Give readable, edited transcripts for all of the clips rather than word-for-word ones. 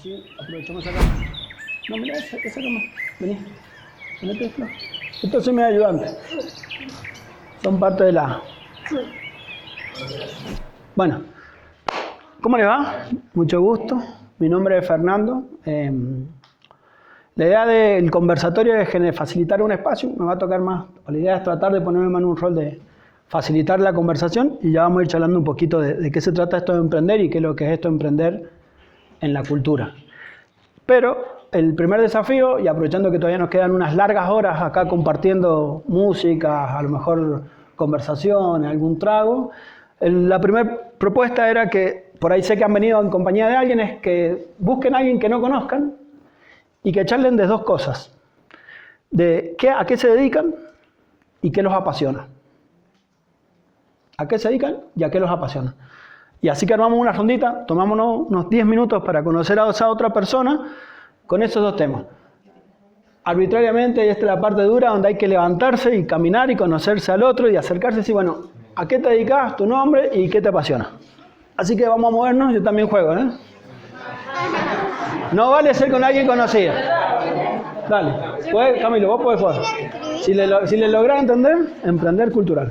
Así aprovechamos acá. No, mira, esa cama. Vení. Ponete esto. Estos son mis ayudantes. Son parte de la... Bueno. ¿Cómo le va? Mucho gusto. Mi nombre es Fernando. La idea del conversatorio es facilitar un espacio. Me va a tocar más. La idea es tratar de ponerme en un rol de facilitar la conversación y ya vamos a ir charlando un poquito de qué se trata esto de emprender y qué es lo que es esto de emprender en la cultura. Pero el primer desafío, y aprovechando que todavía nos quedan unas largas horas acá compartiendo música, a lo mejor conversación, algún trago, la primera propuesta era que, por ahí sé que han venido en compañía de alguien, es que busquen a alguien que no conozcan y que charlen de dos cosas. De a qué se dedican y qué los apasiona. A qué se dedican y a qué los apasiona. Y así que armamos una rondita, tomámonos unos 10 minutos para conocer a esa otra persona con esos dos temas. Arbitrariamente, y esta es la parte dura, donde hay que levantarse y caminar y conocerse al otro y acercarse y decir, bueno, ¿a qué te dedicas? Tu nombre y qué te apasiona. Así que vamos a movernos, yo también juego, ¿eh? No vale ser con alguien conocido. Dale, Camilo, vos podés jugar. Si le lográs entender, emprender cultural.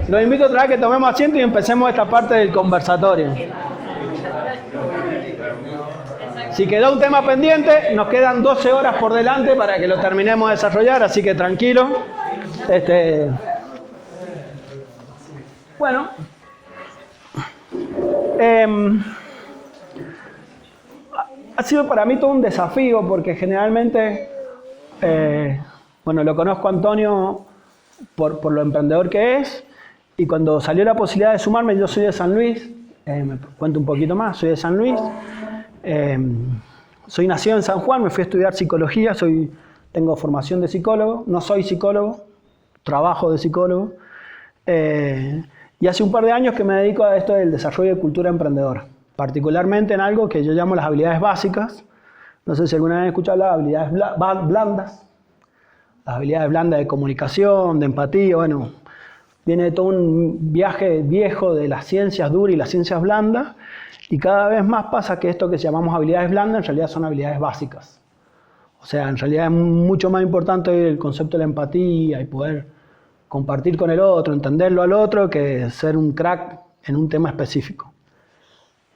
Los invito otra vez a que tomemos asiento y empecemos esta parte del conversatorio. Si quedó un tema pendiente, nos quedan 12 horas por delante para que lo terminemos de desarrollar, así que tranquilo. Bueno. Ha sido para mí todo un desafío porque generalmente, bueno, lo conozco a Antonio por lo emprendedor que es. Y cuando salió la posibilidad de sumarme, yo soy de San Luis, me cuento un poquito más, soy de San Luis, soy nacido en San Juan, me fui a estudiar psicología, tengo formación de psicólogo, no soy psicólogo, trabajo de psicólogo, y hace un par de años que me dedico a esto del desarrollo de cultura emprendedora, particularmente en algo que yo llamo las habilidades básicas. No sé si alguna vez han escuchado las habilidades blandas, las habilidades blandas de comunicación, de empatía, bueno. Viene de todo un viaje viejo de las ciencias duras y las ciencias blandas, y cada vez más pasa que esto que llamamos habilidades blandas en realidad son habilidades básicas. O sea, en realidad es mucho más importante el concepto de la empatía y poder compartir con el otro, entenderlo al otro, que ser un crack en un tema específico.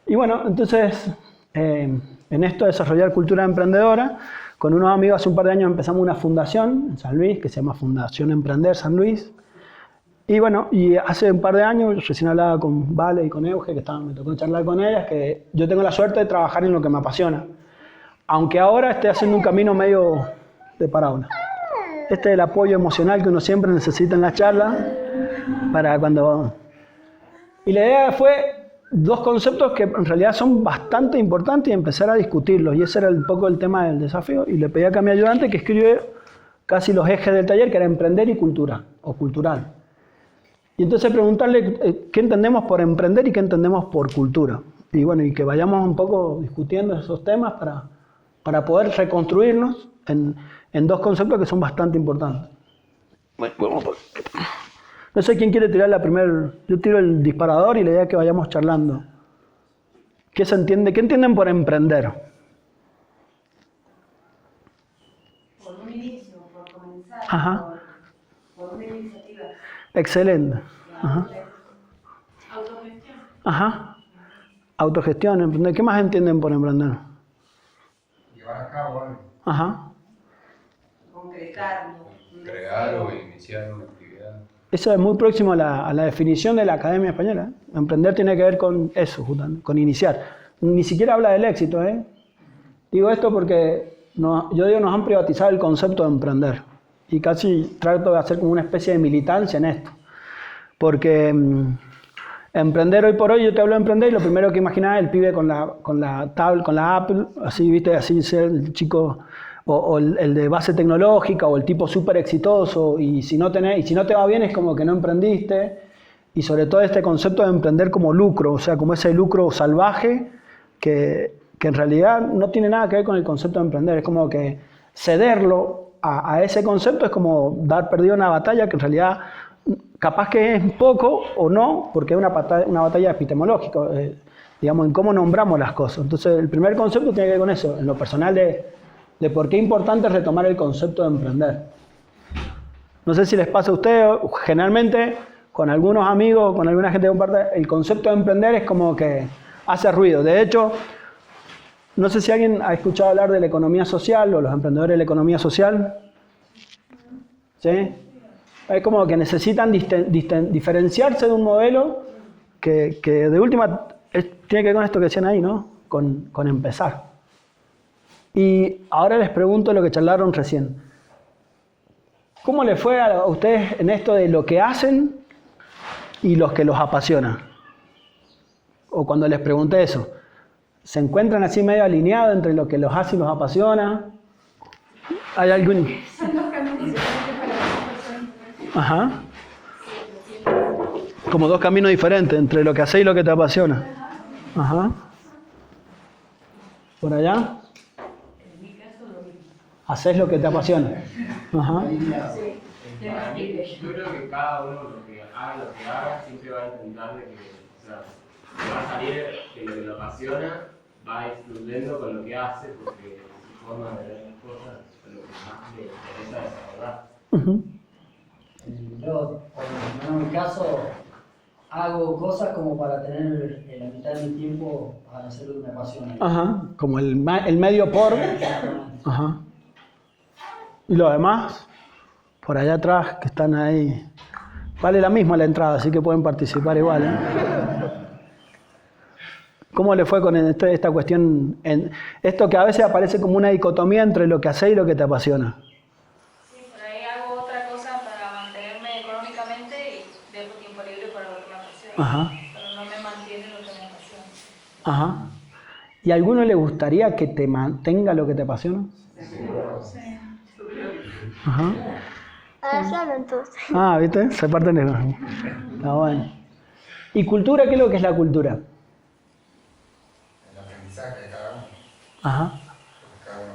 Y bueno, entonces, en esto de desarrollar cultura emprendedora, con unos amigos hace un par de años empezamos una fundación en San Luis, que se llama Fundación Emprender San Luis. Y bueno, y hace un par de años, recién hablaba con Vale y con Euge, me tocó charlar con ellas, que yo tengo la suerte de trabajar en lo que me apasiona. Aunque ahora esté haciendo un camino medio de parábola. Este es el apoyo emocional que uno siempre necesita en las charlas, para cuando... Y la idea fue dos conceptos que en realidad son bastante importantes y empezar a discutirlos. Y ese era un poco el tema del desafío. Y le pedí acá a mi ayudante que escribiera casi los ejes del taller, que era emprender y cultura, o cultural. Y entonces preguntarle qué entendemos por emprender y qué entendemos por cultura. Y bueno, y que vayamos un poco discutiendo esos temas para poder reconstruirnos en dos conceptos que son bastante importantes. Bueno, no sé quién quiere tirar la primera. Yo tiro el disparador y la idea es que vayamos charlando. ¿Qué se entiende? ¿Qué entienden por emprender? Por un inicio, por comenzar, Ajá. por una iniciativa. Excelente. Ajá. Autogestión. Ajá. Autogestión, emprender. ¿Qué más entienden por emprender? Llevar a cabo algo. Ajá. Concretarlo. Crear o iniciar una actividad. Eso es muy próximo a la definición de la Academia Española. Emprender tiene que ver con eso, justamente, con iniciar. Ni siquiera habla del éxito, ¿eh? Digo esto porque yo digo nos han privatizado el concepto de emprender. Y casi trato de hacer como una especie de militancia en esto. Porque emprender hoy por hoy, yo te hablo de emprender y lo primero que imaginaba es el pibe con la tablet, con la Apple, así, ¿viste? Así ser el chico, o el de base tecnológica, o el tipo súper exitoso, y si no te va bien es como que no emprendiste. Y sobre todo este concepto de emprender como lucro, o sea, como ese lucro salvaje que en realidad no tiene nada que ver con el concepto de emprender. Es como que cederlo a ese concepto es como dar perdido una batalla que en realidad capaz que es poco o no, porque es una batalla epistemológica, digamos, en cómo nombramos las cosas. Entonces, el primer concepto tiene que ver con eso, en lo personal de por qué es importante retomar el concepto de emprender. No sé si les pasa a ustedes, generalmente con algunos amigos, con alguna gente que comparte, el concepto de emprender es como que hace ruido. De hecho, no sé si alguien ha escuchado hablar de la economía social o los emprendedores de la economía social. ¿Sí? Es como que necesitan diferenciarse de un modelo que de última tiene que ver con esto que decían ahí, ¿no? Con empezar. Y ahora les pregunto lo que charlaron recién. ¿Cómo les fue a ustedes en esto de lo que hacen y los que los apasiona? O cuando les pregunté eso, ¿se encuentran así medio alineados entre lo que los hace y los apasiona? ¿Hay algún...? Ajá. Como dos caminos diferentes entre lo que haces y lo que te apasiona. Ajá. ¿Por allá? Haces lo que te apasiona. Ajá. Yo creo que cada uno lo que haga, siempre va a intentar de que, o sea, que va a salir de lo que lo apasiona, va a ir fluyendo con lo que hace, porque su forma de ver las cosas es lo que más le interesa desarrollar. Yo, por mi caso, hago cosas como para tener la mitad de mi tiempo para hacer lo que me apasiona. Ajá. Como el medio por. Ajá. Y los demás, por allá atrás, que están ahí. Vale la misma la entrada, así que pueden participar igual, ¿eh? ¿Cómo le fue con esta cuestión? Esto que a veces aparece como una dicotomía entre lo que haces y lo que te apasiona. Sí, por ahí hago otra cosa para mantenerme económicamente y dejo tiempo libre para lo que me apasiona. Ajá. Pero no me mantiene lo que me apasiona. Ajá. ¿Y a alguno le gustaría que te mantenga lo que te apasiona? Sí. Ajá. Solo entonces. Ah, ¿viste? Se parten de... Está bueno. ¿Y cultura? ¿Qué es lo que es la cultura? El aprendizaje de cada uno. Ajá. Cada uno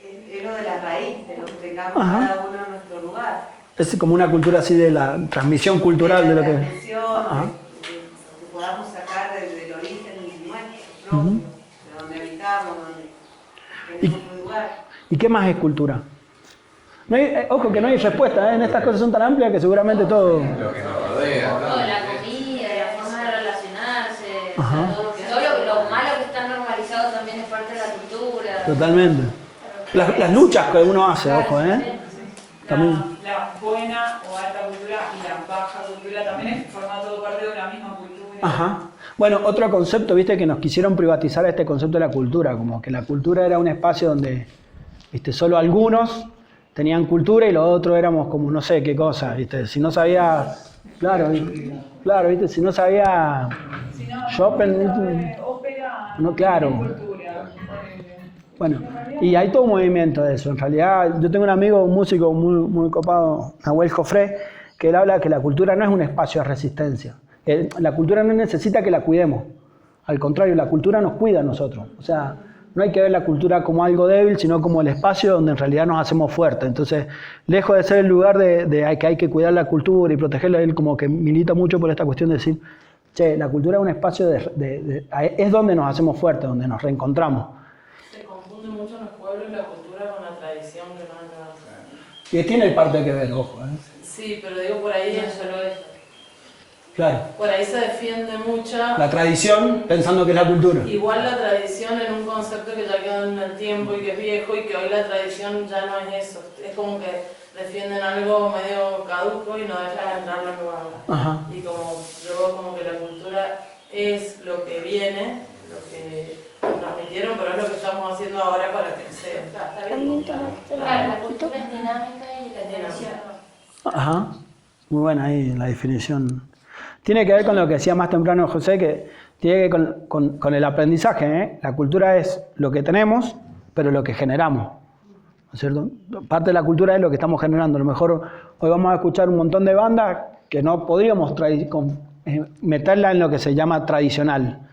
quiere. Es lo de la raíz, de lo que tengamos Ajá. cada uno en nuestro lugar. Es como una cultura así de la transmisión cultural de lo que... Transmisión, Ajá. que podamos sacar del origen nuestro propio, de donde habitamos, donde tenemos un lugar. ¿Y qué más es cultura? No hay, ojo que no hay respuesta, ¿eh? En estas cosas son tan amplias que seguramente todo... Lo que nos rodea. Todo, la comida, la forma de relacionarse, Ajá. o sea, todo lo malo que está normalizado también es parte de la cultura. Totalmente. Las luchas que uno hace, ojo, ¿eh? También. La buena o alta cultura y la baja cultura también forma todo parte de una misma cultura. Ajá. Bueno, otro concepto, viste, que nos quisieron privatizar este concepto de la cultura, como que la cultura era un espacio donde, viste, solo algunos tenían cultura y los otros éramos como no sé qué cosa, viste, si no sabía, claro, viste, si no sabía Si no, Chopin, ópera, no, claro. cultura. Bueno, y hay todo un movimiento de eso. En realidad, yo tengo un amigo, un músico muy copado, Nahuel Jofré, que él habla que la cultura no es un espacio de resistencia. La cultura no necesita que la cuidemos. Al contrario, la cultura nos cuida a nosotros. O sea, no hay que ver la cultura como algo débil, sino como el espacio donde en realidad nos hacemos fuertes. Entonces, lejos de ser el lugar de que hay que cuidar la cultura y protegerla, él como que milita mucho por esta cuestión de decir, che, la cultura es un espacio es donde nos hacemos fuertes, donde nos reencontramos. Se confunde mucho en los pueblos la cultura con la tradición, que no es nada. Y tiene parte que ver, ojo. Sí, pero digo, por ahí es solo eso. Claro. Por ahí se defiende mucha. La tradición pensando que es la cultura. Igual la tradición en un concepto que ya quedó en el tiempo y que es viejo y que hoy la tradición ya no es eso. Es como que defienden algo medio caduco y no dejan entrar lo nuevo. Ajá. Y como que la cultura es lo que viene, lo que transmitieron, pero es lo que estamos haciendo ahora para que sea. Está bien. Claro, la cultura es dinámica y la tradición. Ajá. Muy buena ahí la definición. Tiene que ver con lo que decía más temprano José, que tiene que ver con el aprendizaje, ¿eh? La cultura es lo que tenemos, pero lo que generamos, ¿no es cierto? Parte de la cultura es lo que estamos generando. A lo mejor hoy vamos a escuchar un montón de bandas que no podríamos meterla en lo que se llama tradicional.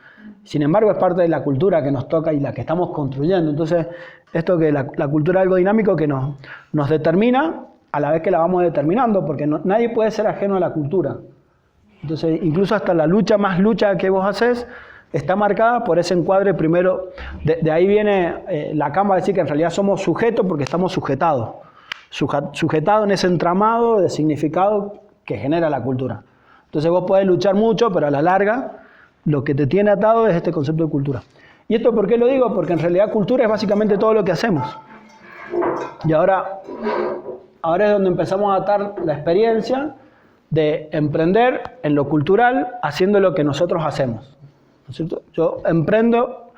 Sin embargo, es parte de la cultura que nos toca y la que estamos construyendo. Entonces, esto que la cultura es algo dinámico que nos determina a la vez que la vamos determinando, porque nadie puede ser ajeno a la cultura. Entonces, incluso hasta la más lucha que vos haces está marcada por ese encuadre primero. De ahí viene Lacan va a decir que en realidad somos sujetos porque estamos sujetados. Sujetados en ese entramado de significado que genera la cultura. Entonces vos podés luchar mucho, pero a la larga lo que te tiene atado es este concepto de cultura. ¿Y esto por qué lo digo? Porque en realidad cultura es básicamente todo lo que hacemos. Y ahora es donde empezamos a atar la experiencia de emprender en lo cultural haciendo lo que nosotros hacemos. ¿No es cierto? Yo emprendo,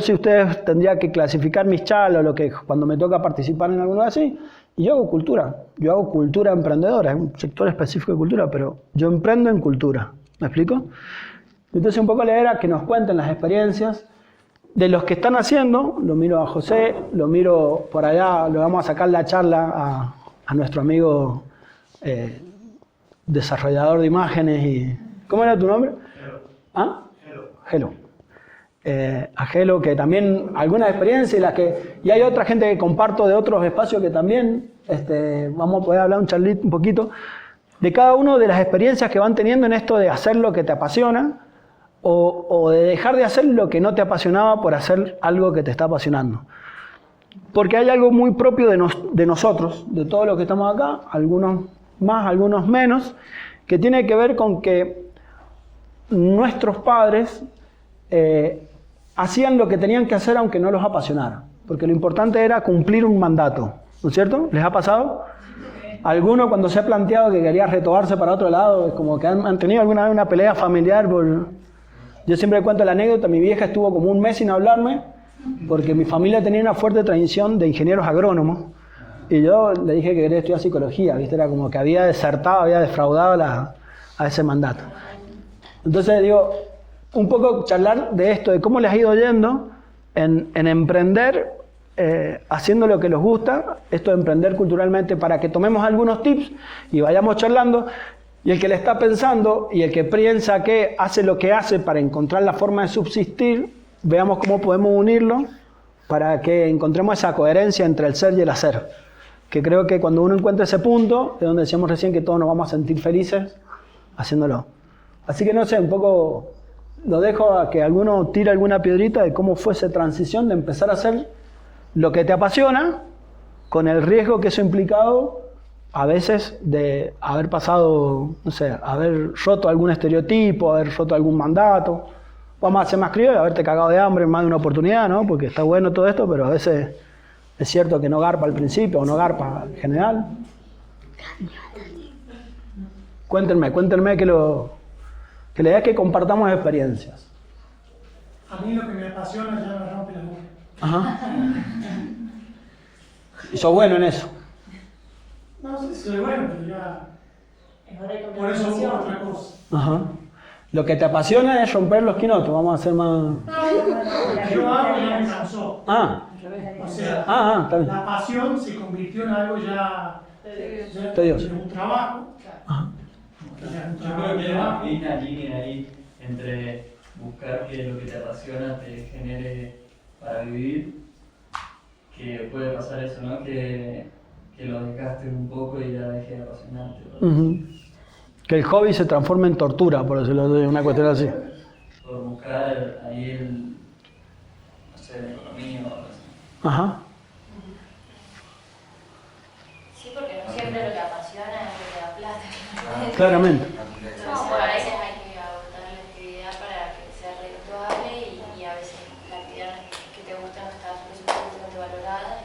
si ustedes tendría que clasificar mis charlas, cuando me toca participar en alguno así, y yo hago cultura emprendedora, es un sector específico de cultura, pero yo emprendo en cultura. ¿Me explico? Entonces un poco la idea era que nos cuenten las experiencias de los que están haciendo. Lo miro a José, lo miro por allá, le vamos a sacar la charla a nuestro amigo desarrollador de imágenes y... ¿Cómo era tu nombre? Gelo. ¿Ah? Gelo. A Gelo, que también algunas experiencias y hay otra gente que comparto de otros espacios que también vamos a poder hablar un poquito de cada uno de las experiencias que van teniendo en esto de hacer lo que te apasiona o de dejar de hacer lo que no te apasionaba por hacer algo que te está apasionando. Porque hay algo muy propio de nosotros, de todos los que estamos acá, algunos más, algunos menos, que tiene que ver con que nuestros padres hacían lo que tenían que hacer aunque no los apasionara, porque lo importante era cumplir un mandato, ¿no es cierto? ¿Les ha pasado? Alguno cuando se ha planteado que quería retobarse para otro lado, es como que han tenido alguna vez una pelea familiar. Yo siempre cuento la anécdota, mi vieja estuvo como un mes sin hablarme, porque mi familia tenía una fuerte tradición de ingenieros agrónomos, y yo le dije que quería estudiar psicología, ¿viste? Era como que había desertado, había defraudado a ese mandato. Entonces digo, un poco charlar de esto, de cómo les ha ido yendo en emprender, haciendo lo que les gusta, esto de emprender culturalmente, para que tomemos algunos tips y vayamos charlando, y el que le está pensando y el que piensa que hace lo que hace para encontrar la forma de subsistir, veamos cómo podemos unirlo para que encontremos esa coherencia entre el ser y el hacer, que creo que cuando uno encuentra ese punto, es donde decíamos recién que todos nos vamos a sentir felices haciéndolo. Así que no sé, un poco lo dejo a que alguno tire alguna piedrita de cómo fue esa transición de empezar a hacer lo que te apasiona, con el riesgo que eso ha implicado, a veces de haber pasado, no sé, haber roto algún estereotipo, haber roto algún mandato. Vamos a ser más criollos, haberte cagado de hambre en más de una oportunidad, ¿no? Porque está bueno todo esto, pero a veces es cierto que no garpa al principio o no garpa en general. Cuéntenme que la idea es que compartamos experiencias. A mí lo que me apasiona ya me rompe la boca. Ajá. ¿Y sos bueno en eso? No sé si soy bueno, pero ya... Por eso busco otra cosa. Ajá. Lo que te apasiona es romper los quinotos, vamos a hacer más... Yo hago y ya me cansó. O sea, está bien. la pasión se convirtió en algo ya Tedioso. un trabajo. Ajá. Yo creo que hay una línea ahí entre buscar que lo que te apasiona te genere para vivir, que puede pasar eso, ¿no? Que lo dejaste un poco y ya dejé de apasionarte. Que el hobby se transforme en tortura, por decirlo de una cuestión así. Por buscar ahí no sé, la economía o algo así. Ajá. Sí, porque no siempre lo que apasiona es lo que da plata. Claramente. Entonces, a veces hay que agotar la actividad para que sea redituable y a veces la actividad que te gusta no está suficientemente valorada.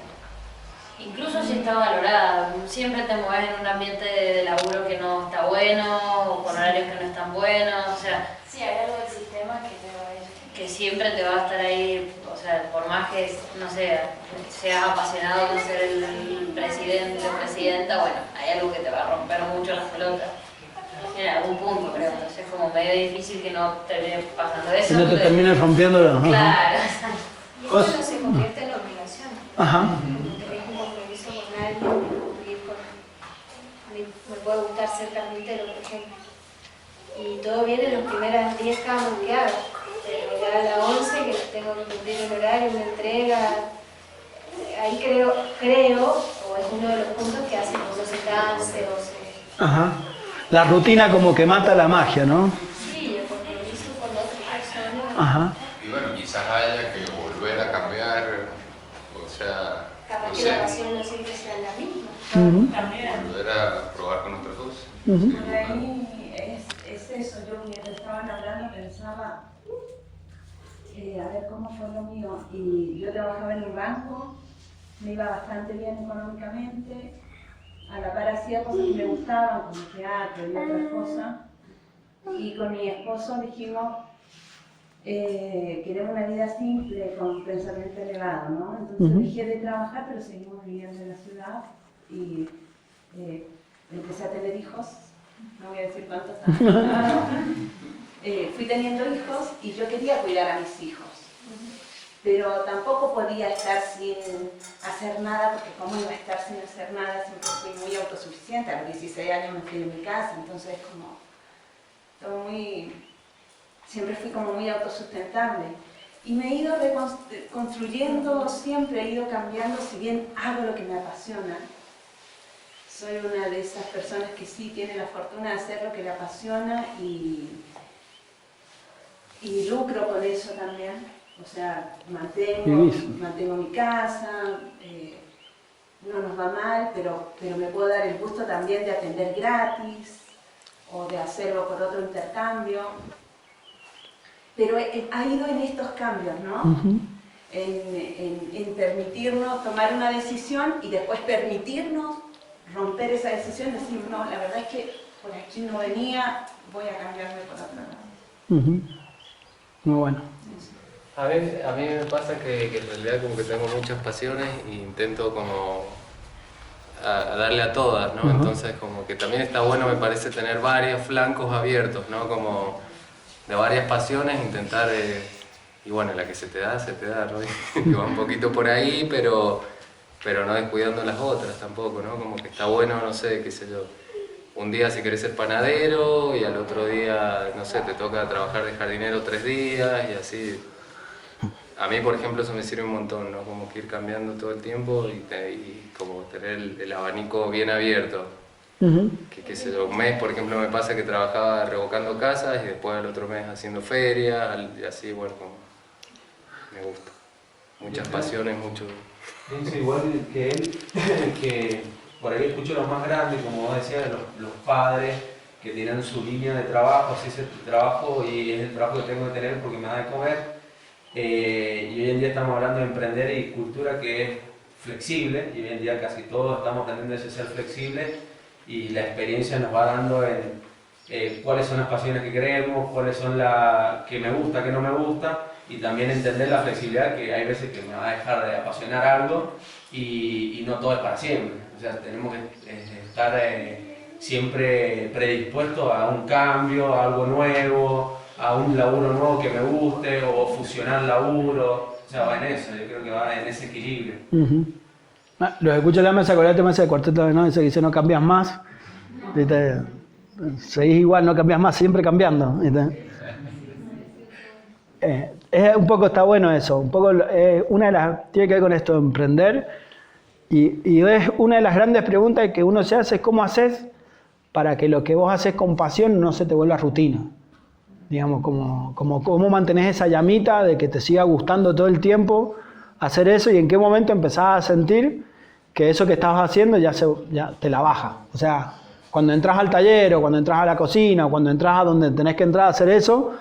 Incluso si está valorada, siempre te mueves en un ambiente de laburo que no está bueno o con horarios que no están buenos, o sea... Sí, hay algo del sistema que siempre te va a estar ahí, o sea, por más que, no sé, seas apasionado de ser el presidente o presidenta, bueno, hay algo que te va a romper mucho las pelotas. En algún punto, creo. Entonces es como medio difícil que no termine pasando eso. Que no te termines rompiéndolo. Claro. Y eso no se convierte en obligación. Ajá. Tenés un compromiso con alguien, cumplir con... A mí me puede gustar ser carpintero, por ejemplo. Y todo viene en los primeros 10 camas que hago. Pero ya a la 11, que tengo que cumplir el horario, una entrega. Ahí creo, o es uno de los puntos que hace que uno se canse o se... Ajá. La rutina como que mata la magia, ¿no? Sí, el compromiso con otras personas. Ajá. Y bueno, quizás haya que volver a cambiar, o sea, Capaz no que sé, la pasión no siempre sea la misma. También. volver a probar con otras cosas. Por ahí es eso, yo mientras estaban hablando pensaba, a ver cómo fue lo mío. Y yo trabajaba en un banco, me iba bastante bien económicamente, a la par hacía cosas que me gustaban, como teatro y otras cosas. Y con mi esposo dijimos, queremos una vida simple, con pensamiento elevado, ¿no? Entonces dejé de trabajar, pero seguimos viviendo en la ciudad y empecé a tener hijos, no voy a decir cuántos. Fui teniendo hijos y yo quería cuidar a mis hijos, pero tampoco podía estar sin hacer nada, porque cómo iba a estar sin hacer nada, siempre fui muy autosuficiente. A los 16 años me fui de mi casa, entonces siempre fui como muy autosustentable. Y me he ido construyendo, siempre he ido cambiando, si bien hago lo que me apasiona. Soy una de esas personas que sí tiene la fortuna de hacer lo que le apasiona y lucro con eso también. O sea, mantengo mi casa, no nos va mal, pero me puedo dar el gusto también de atender gratis o de hacerlo por otro intercambio. Pero ha ido en estos cambios, ¿no? En permitirnos tomar una decisión y después permitirnos romper esa decisión y decir, no, la verdad es que por aquí no venía, voy a cambiarme por otro lado. Muy bueno. A mí me pasa que en realidad como que tengo muchas pasiones e intento como a darle a todas, ¿no? Entonces como que también está bueno, me parece, tener varios flancos abiertos, ¿no? Como de varias pasiones, intentar, y bueno, la que se te da, ¿no? Que va un poquito por ahí, pero no descuidando las otras tampoco, ¿no? Como que está bueno, no sé, qué sé yo, un día si querés ser panadero y al otro día, no sé, te toca trabajar de jardinero 3 días y así. A mí, por ejemplo, eso me sirve un montón, ¿no? Como que ir cambiando todo el tiempo y como tener el abanico bien abierto. Que qué sé yo, un mes, por ejemplo, me pasa que trabajaba revocando casas y después el otro mes haciendo ferias y así, bueno, como me gusta. Muchas pasiones, mucho... Pienso igual que él, que por ahí escucho los más grandes, como vos decías, los padres que tienen su línea de trabajo, así es el trabajo y es el trabajo que tengo que tener porque me da de comer. Y hoy en día estamos hablando de emprender y cultura que es flexible, y hoy en día casi todos estamos aprendiendo a ser flexibles y la experiencia nos va dando en cuáles son las pasiones que queremos, cuáles son las que me gusta, que no me gusta, y también entender la flexibilidad, que hay veces que me va a dejar de apasionar algo y no todo es para siempre. O sea, tenemos que estar siempre predispuestos a un cambio, a algo nuevo, a un laburo nuevo que me guste, o fusionar laburo. O sea, va en eso, yo creo que va en ese equilibrio. Los escucho en la mesa, acordate más del cuarteto de Nos, ese que dice no cambias más. ¿Viste? Seguís igual, no cambias más, siempre cambiando. ¿Viste? Un poco está bueno eso, un poco una de las tiene que ver con esto de emprender y es una de las grandes preguntas que uno se hace es cómo haces para que lo que vos haces con pasión no se te vuelva rutina. Digamos, cómo mantenés esa llamita de que te siga gustando todo el tiempo hacer eso y en qué momento empezás a sentir que eso que estabas haciendo ya te la baja. O sea, cuando entras al taller o cuando entras a la cocina o cuando entras a donde tenés que entrar a hacer eso,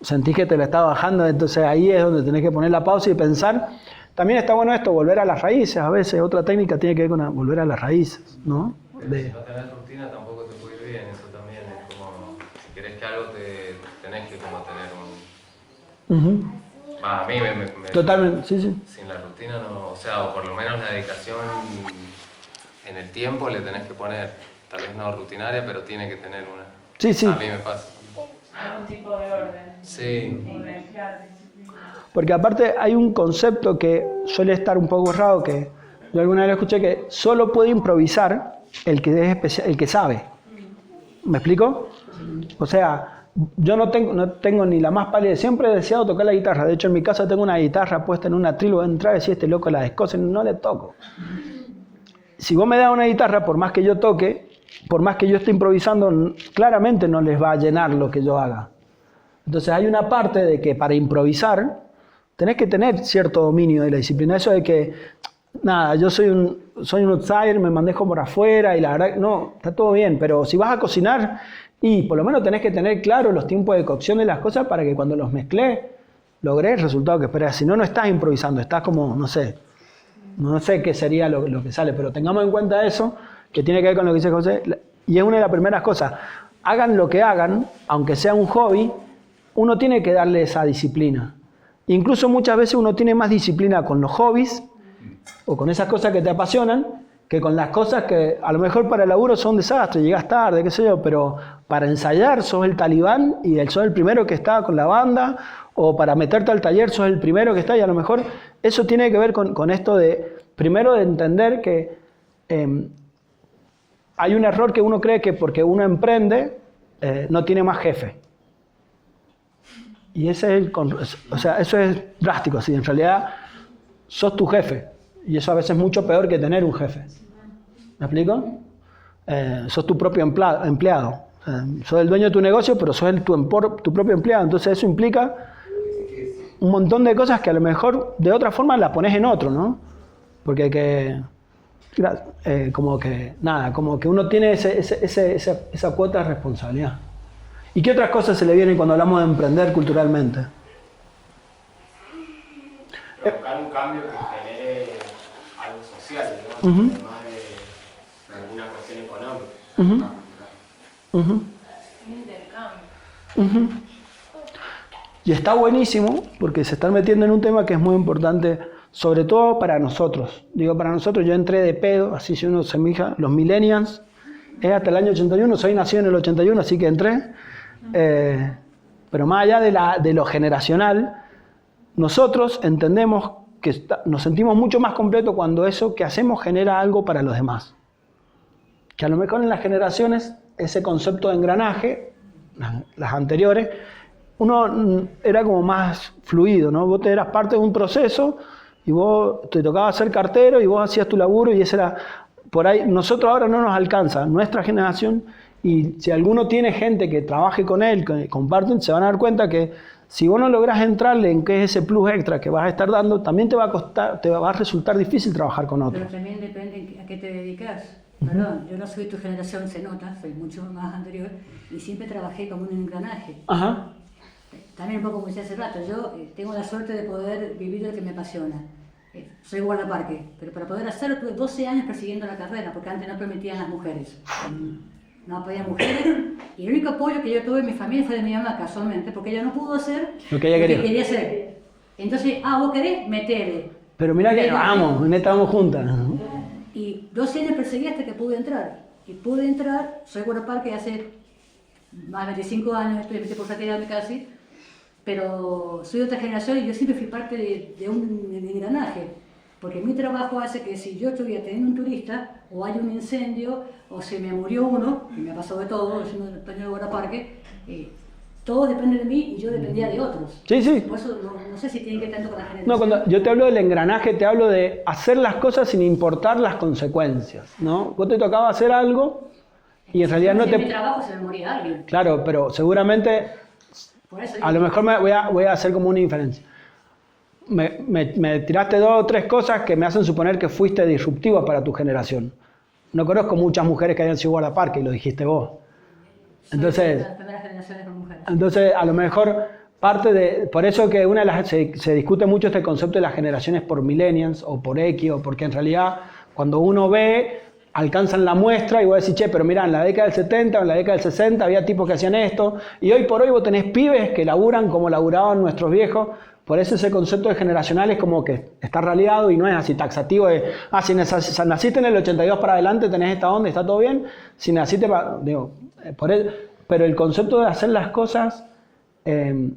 sentís que te la está bajando, entonces ahí es donde tenés que poner la pausa y pensar. También está bueno esto, volver a las raíces, a veces otra técnica tiene que ver con volver a las raíces, ¿no? Si no tenés rutina tampoco te puede ir bien, eso también es como, si querés que algo tenés que como tener un... A mí Totalmente, sí. Sin la rutina no, o sea, o por lo menos la dedicación en el tiempo le tenés que poner, tal vez no rutinaria, pero tiene que tener una. Sí. A mí me pasa. Algún tipo de orden. Sí. Orden, claro, disciplina. Porque aparte hay un concepto que suele estar un poco errado, que yo alguna vez lo escuché, que solo puede improvisar el que es el que sabe. ¿Me explico? O sea, yo no tengo ni la más pálida, siempre he deseado tocar la guitarra. De hecho, en mi casa tengo una guitarra puesta en un atril, voy a entrar y decir, este loco la descoce, no le toco. Si vos me das una guitarra, por más que yo toque, por más que yo esté improvisando, claramente no les va a llenar lo que yo haga. Entonces hay una parte de que para improvisar tenés que tener cierto dominio de la disciplina. Eso de que, nada, yo soy un outsider, me manejo por afuera y la verdad, no, está todo bien, pero si vas a cocinar, y por lo menos tenés que tener claro los tiempos de cocción de las cosas para que cuando los mezcles logres el resultado que esperas. Si no, no estás improvisando, estás como, no sé qué sería lo que sale, pero tengamos en cuenta eso, que tiene que ver con lo que dice José, y es una de las primeras cosas. Hagan lo que hagan, aunque sea un hobby, uno tiene que darle esa disciplina. Incluso muchas veces uno tiene más disciplina con los hobbies o con esas cosas que te apasionan que con las cosas que a lo mejor para el laburo son un desastre, llegas tarde, qué sé yo, pero para ensayar sos el talibán y sos el primero que está con la banda, o para meterte al taller sos el primero que está, y a lo mejor eso tiene que ver con esto de, primero de entender que hay un error que uno cree que porque uno emprende no tiene más jefe. Y ese es eso es drástico, así, en realidad sos tu jefe. Y eso a veces es mucho peor que tener un jefe. ¿Me explico? Sos tu propio empleado. Sos el dueño de tu negocio, pero sos tu propio empleado. Entonces eso implica un montón de cosas que a lo mejor de otra forma las pones en otro, ¿no? Porque como que uno tiene esa cuota de responsabilidad. ¿Y qué otras cosas se le vienen cuando hablamos de emprender culturalmente? Provocar un cambio que genere algo social, ¿no? Además de alguna cuestión económica. Y está buenísimo porque se están metiendo en un tema que es muy importante, sobre todo para nosotros. Digo, para nosotros, yo entré de pedo, así si uno se mija, los millennials, es hasta el año 81, soy nacido en el 81, así que entré. Pero más allá de lo generacional, nosotros entendemos que nos sentimos mucho más completos cuando eso que hacemos genera algo para los demás. Que a lo mejor en las generaciones, ese concepto de engranaje, las anteriores, uno era como más fluido, ¿no? Vos eras parte de un proceso y vos te tocaba ser cartero y vos hacías tu laburo y ese era... Por ahí, nosotros ahora no nos alcanza, nuestra generación, y si alguno tiene gente que trabaje con él, que comparten, se van a dar cuenta que si vos no lográs entrarle en qué es ese plus extra que vas a estar dando, también te va a resultar difícil trabajar con otros. Pero también depende a qué te dedicas. Perdón, yo no soy tu generación, se nota, soy mucho más anterior, y siempre trabajé como un engranaje. Ajá. También un poco como decía hace rato, yo tengo la suerte de poder vivir de lo que me apasiona. Soy guardaparque, pero para poder hacerlo tuve 12 años persiguiendo la carrera, porque antes no permitían las mujeres. No apoyaban mujeres, y el único apoyo que yo tuve en mi familia fue de mi mamá, casualmente, porque ella no pudo hacer lo que ella quería hacer. Entonces, vos querés, metele. Pero mira que vamos, estábamos juntas. Y 12 años perseguí hasta que pude entrar. Y pude entrar, soy guardaparque hace más de 25 años, estoy por retirarme casi, pero soy de otra generación y yo siempre fui parte de un engranaje, porque mi trabajo hace que si yo estoy atendiendo un turista, o hay un incendio, o se me murió uno, y me ha pasado de todo, es un dueño de guardaparque, todos dependen de mí y yo dependía de otros. Sí, sí. Por eso no sé si tiene que ver tanto con la generación. No, cuando yo te hablo del engranaje, te hablo de hacer las cosas sin importar las consecuencias, ¿no? Vos te tocaba hacer algo y en realidad no te... En mi trabajo se me moría alguien. Claro, pero seguramente... A lo mejor voy a hacer como una inferencia. Me tiraste 2 o 3 cosas que me hacen suponer que fuiste disruptiva para tu generación. No conozco muchas mujeres que hayan sido guardaparque, y lo dijiste vos. Entonces, a lo mejor parte de... Por eso que se discute mucho este concepto de las generaciones por millennials o por X, o porque en realidad cuando uno ve, alcanzan la muestra y vos decís, che, pero mirá, en la década del 70 o en la década del 60 había tipos que hacían esto, y hoy por hoy vos tenés pibes que laburan como laburaban nuestros viejos. Por eso ese concepto de generacional es como que está raleado y no es así taxativo de, si naciste en el 82 para adelante tenés esta onda, está todo bien. Si naciste pero el concepto de hacer las cosas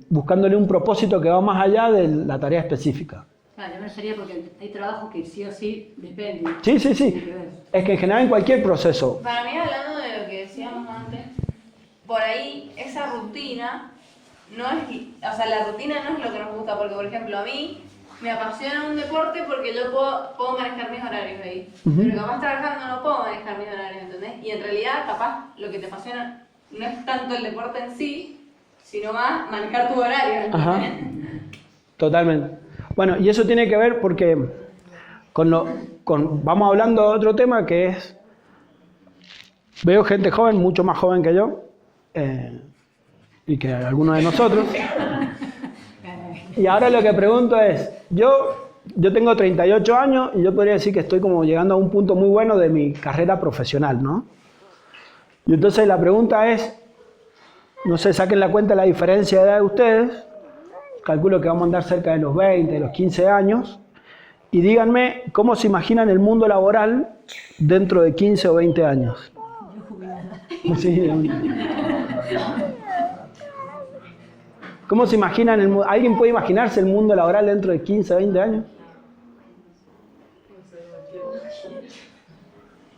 buscándole un propósito que va más allá de la tarea específica. Claro, ya me sería porque hay trabajos que sí o sí dependen. Sí. Es que en general en cualquier proceso. Para mí, hablando de lo que decíamos antes, por ahí esa rutina no es, o sea, la rutina no es lo que nos gusta, porque por ejemplo a mí me apasiona un deporte porque yo puedo manejar mis horarios ahí, pero capaz trabajando no puedo manejar mis horarios, ¿entendés? Y en realidad capaz lo que te apasiona no es tanto el deporte en sí, sino más manejar tu horario, ¿entendés? Ajá. Totalmente. Bueno, y eso tiene que ver porque vamos hablando de otro tema que es, veo gente joven, mucho más joven que yo, y que algunos de nosotros. Y ahora lo que pregunto es, yo tengo 38 años y yo podría decir que estoy como llegando a un punto muy bueno de mi carrera profesional, ¿no? Y entonces la pregunta es, no sé, saquen la cuenta de la diferencia de edad de ustedes, calculo que vamos a andar cerca de los 20, de los 15 años, y díganme cómo se imaginan el mundo laboral dentro de 15 o 20 años. Sí. ¿Cómo se imaginan el mundo? ¿Alguien puede imaginarse el mundo laboral dentro de 15 o 20 años?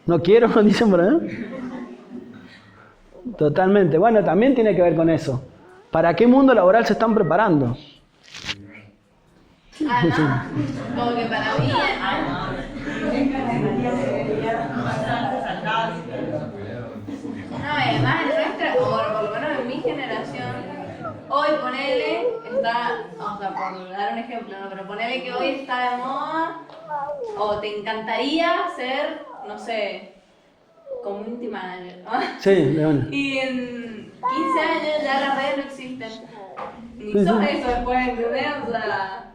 ¿No quiero? Dicen por ahí. Totalmente. Bueno, también tiene que ver con eso. ¿Para qué mundo laboral se están preparando? Como que para mí no, además en nuestra, o bueno, por lo menos en mi generación, hoy ponele, está, o sea, por dar un ejemplo, ¿no? Pero ponele que hoy está de moda, o te encantaría ser, no sé, community manager, ¿no? Sí, de una. Y en 15 años ya las redes no existen. Ni sos eso después, ¿entendés? O sea...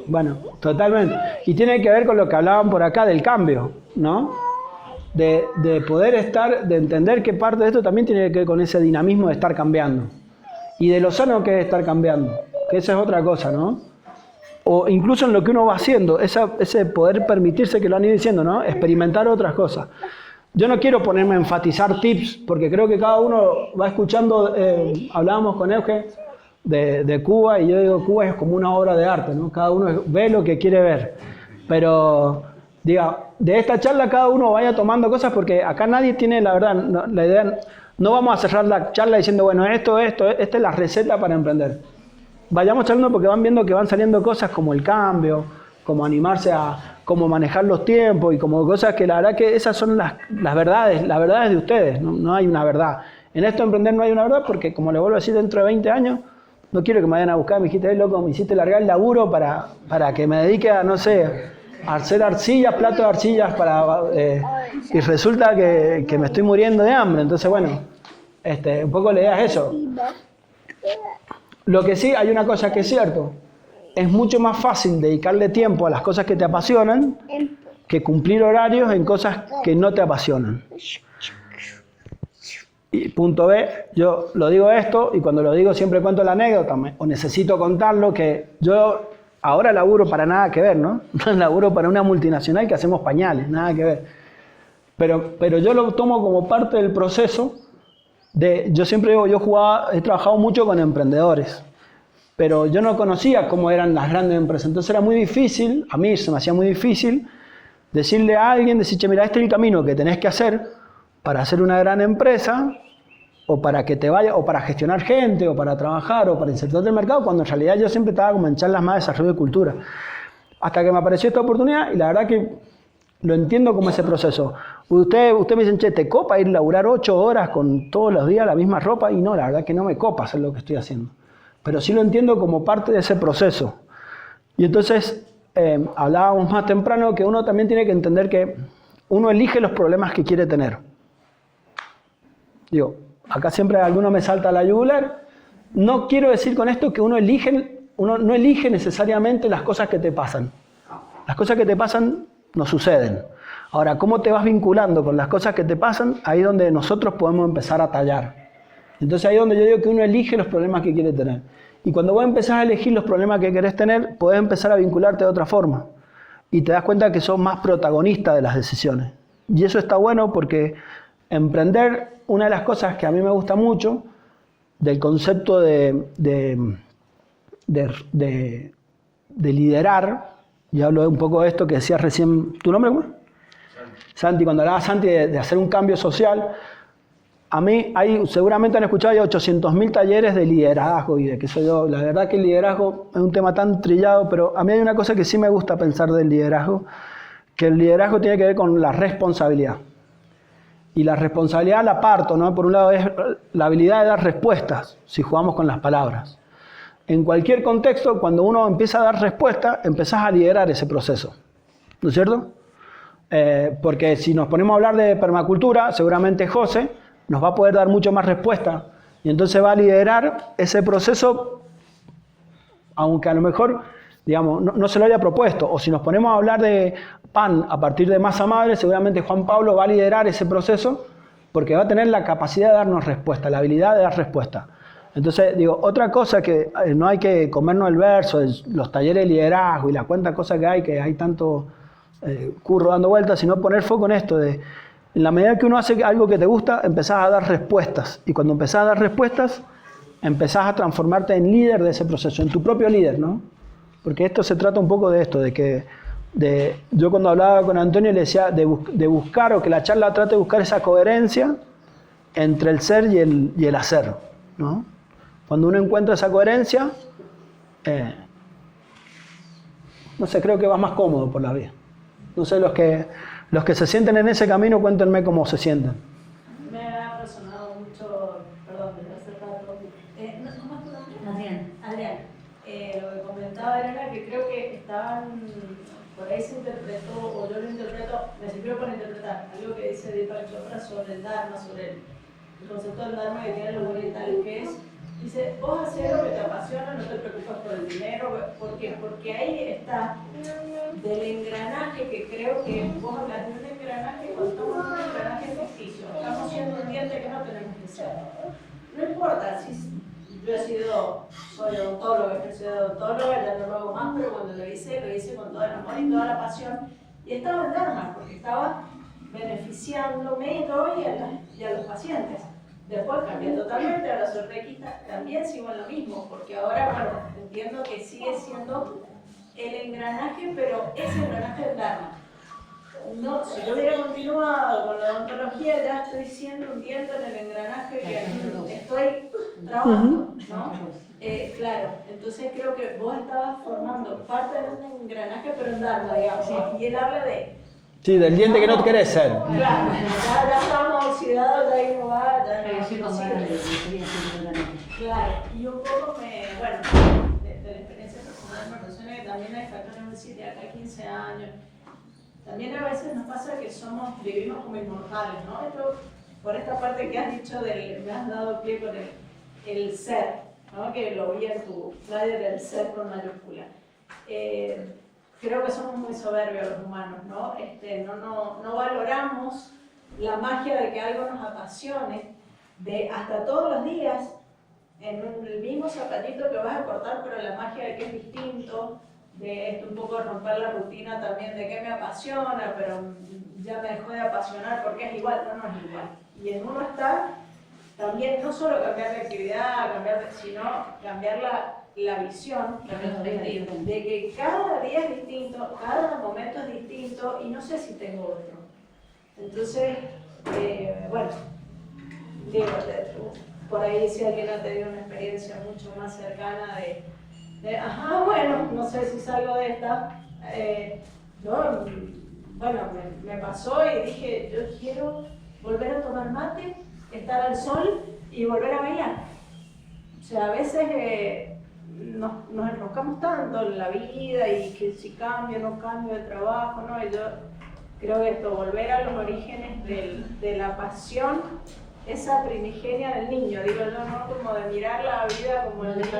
Bueno, totalmente. Y tiene que ver con lo que hablaban por acá del cambio, ¿no? De poder estar, de entender que parte de esto también tiene que ver con ese dinamismo de estar cambiando. Y de lo sano que es estar cambiando, que esa es otra cosa, ¿no? O incluso en lo que uno va haciendo, ese poder permitirse, que lo han ido diciendo, ¿no? Experimentar otras cosas. Yo no quiero ponerme a enfatizar tips, porque creo que cada uno va escuchando, hablábamos con Euge de Cuba, y yo digo, Cuba es como una obra de arte, ¿no? Cada uno ve lo que quiere ver. Pero, diga, de esta charla cada uno vaya tomando cosas, porque acá nadie tiene, la verdad, la idea, no vamos a cerrar la charla diciendo, bueno, esta es la receta para emprender. Vayamos charlando porque van viendo que van saliendo cosas como el cambio, como animarse a cómo manejar los tiempos y como cosas que la verdad que esas son las verdades de ustedes, no hay una verdad. En esto de emprender no hay una verdad porque, como le vuelvo a decir, dentro de 20 años, no quiero que me vayan a buscar, me dijiste, loco, me hiciste largar el laburo para que me dedique a, no sé, a hacer arcillas, platos de arcillas, y resulta que me estoy muriendo de hambre. Entonces, bueno, un poco la idea es eso. Lo que sí, hay una cosa que es cierto, es mucho más fácil dedicarle tiempo a las cosas que te apasionan que cumplir horarios en cosas que no te apasionan. Y punto B, yo lo digo esto, y cuando lo digo siempre cuento la anécdota, o necesito contarlo, que yo ahora laburo para nada que ver, ¿no? Laburo para una multinacional que hacemos pañales, nada que ver. Pero yo lo tomo como parte del proceso yo siempre digo, he trabajado mucho con emprendedores, pero yo no conocía cómo eran las grandes empresas, entonces era muy difícil, a mí se me hacía muy difícil decirle a alguien, che, mira, este es el camino que tenés que hacer para hacer una gran empresa, o para que te vaya, o para gestionar gente, o para trabajar, o para insertarte en el mercado, cuando en realidad yo siempre estaba como en charlas más de desarrollo de cultura. Hasta que me apareció esta oportunidad, y la verdad que lo entiendo como ese proceso. Usted me dicen, che, ¿te copa ir a laburar 8 horas con todos los días la misma ropa? Y no, la verdad que no me copa hacer lo que estoy haciendo. Pero sí lo entiendo como parte de ese proceso. Y entonces, hablábamos más temprano que uno también tiene que entender que uno elige los problemas que quiere tener. Digo, acá siempre alguno me salta a la yugular. No quiero decir con esto que uno no elige necesariamente las cosas que te pasan. Las cosas que te pasan no suceden. Ahora, ¿cómo te vas vinculando con las cosas que te pasan? Ahí es donde nosotros podemos empezar a tallar. Entonces ahí es donde yo digo que uno elige los problemas que quiere tener. Y cuando vos empezás a elegir los problemas que querés tener, podés empezar a vincularte de otra forma. Y te das cuenta que sos más protagonista de las decisiones. Y eso está bueno porque emprender, una de las cosas que a mí me gusta mucho del concepto de liderar, y hablo un poco de esto que decías recién, ¿tu nombre cómo es? Santi, cuando hablaba Santi de hacer un cambio social, A mí, seguramente han escuchado, hay 800.000 talleres de liderazgo y de qué sé yo. La verdad que el liderazgo es un tema tan trillado, pero a mí hay una cosa que sí me gusta pensar del liderazgo, que el liderazgo tiene que ver con la responsabilidad. Y la responsabilidad la parto, ¿no? Por un lado es la habilidad de dar respuestas, si jugamos con las palabras. En cualquier contexto, cuando uno empieza a dar respuesta, empezás a liderar ese proceso, ¿no es cierto? Porque si nos ponemos a hablar de permacultura, seguramente José nos va a poder dar mucho más respuesta y entonces va a liderar ese proceso, aunque a lo mejor, digamos, no se lo haya propuesto. O si nos ponemos a hablar de pan a partir de masa madre, seguramente Juan Pablo va a liderar ese proceso porque va a tener la capacidad de darnos respuesta, la habilidad de dar respuesta. Entonces, digo, otra cosa que no hay que comernos el verso, los talleres de liderazgo y la cuanta cosas que hay tanto curro dando vueltas, sino poner foco en esto de, en la medida que uno hace algo que te gusta, empezás a dar respuestas. Y cuando empezás a dar respuestas, empezás a transformarte en líder de ese proceso, en tu propio líder, ¿no? Porque esto se trata un poco de esto, yo cuando hablaba con Antonio le decía de buscar, o que la charla trate de buscar esa coherencia entre el ser y el hacer, ¿no? Cuando uno encuentra esa coherencia, no sé, creo que vas más cómodo por la vida. No sé, los que se sienten en ese camino, cuéntenme cómo se sienten. Me ha resonado mucho, perdón, desde hace rato. ¿Cómo es tu nombre? Adrián. Lo que comentaba era que creo que estaban, por ahí se interpretó, o yo lo interpreto, me sirvió para interpretar algo que dice Deepak Chopra sobre el Dharma, sobre el concepto del Dharma que tiene lo oriental, que es, dice, vos haces lo que te apasiona, no te preocupas por el dinero. ¿Por qué? Porque ahí está del engranaje, que creo que vos hablas de un engranaje, cuando estamos en un engranaje ficticio, estamos siendo un diente que no tenemos que ser. No importa, si yo soy odontóloga, ya no lo hago más, pero cuando lo hice con todo el amor y toda la pasión, y estaba en Dharma, porque estaba beneficiándome yo y a los pacientes. Después cambié totalmente, ahora soy requista, también sigo en lo mismo, porque ahora, bueno, entiendo que sigue siendo el engranaje, pero ese engranaje es Dharma. No, si yo hubiera continuado con la odontología, ya estoy siendo un diente en el engranaje que estoy trabajando, ¿no? Claro, entonces creo que vos estabas formando parte de un engranaje, pero en Dharma, digamos, y él habla de... Sí, del diente que no querés ser. Claro, ya estamos oxidados, ya ahí no va, ya no. Claro, y un poco de la experiencia personal me resuena que también hay factores de decir de acá a 15 años. También a veces nos pasa que vivimos como inmortales, ¿no? Esto, por esta parte que has dicho, me has dado pie con el ser, ¿no? Que lo vi en tu flyer del ser con mayúscula. Creo que somos muy soberbios los humanos, ¿no? No valoramos la magia de que algo nos apasione, de hasta todos los días, en el mismo zapatito que vas a cortar, pero la magia de que es distinto, de esto un poco romper la rutina también, de que me apasiona, pero ya me dejó de apasionar porque es igual, no es igual. Y en uno está también no solo cambiar de actividad, sino cambiar la visión de que cada día es distinto, cada momento es distinto y no sé si tengo otro. Entonces, por ahí si alguien ha tenido una experiencia mucho más cercana no sé si salgo de esta, me pasó y dije, yo quiero volver a tomar mate, estar al sol y volver a bailar. O sea, a veces nos enroscamos tanto en la vida y que si cambio, no cambio de trabajo, ¿no? Y yo creo que volver a los orígenes de la pasión, esa primigenia del niño, digo yo, ¿no? Como de mirar la vida como el niño.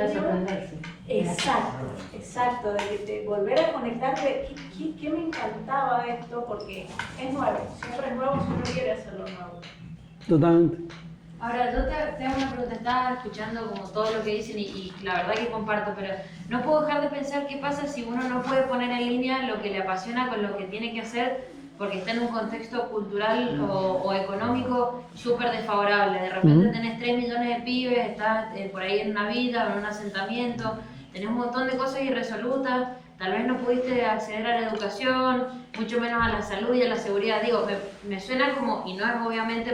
Exacto, de volver a conectarte, ¿qué me encantaba de esto? Porque es nuevo, siempre es nuevo si uno quiere hacerlo nuevo. Totalmente. Ahora, yo te hago una pregunta, estaba escuchando como todo lo que dicen y la verdad que comparto, pero no puedo dejar de pensar qué pasa si uno no puede poner en línea lo que le apasiona con lo que tiene que hacer porque está en un contexto cultural o económico súper desfavorable. De repente tenés 3 millones de pibes, estás por ahí en una vida o en un asentamiento, tenés un montón de cosas irresolutas, tal vez no pudiste acceder a la educación, mucho menos a la salud y a la seguridad. Digo, me suena como, y no es obviamente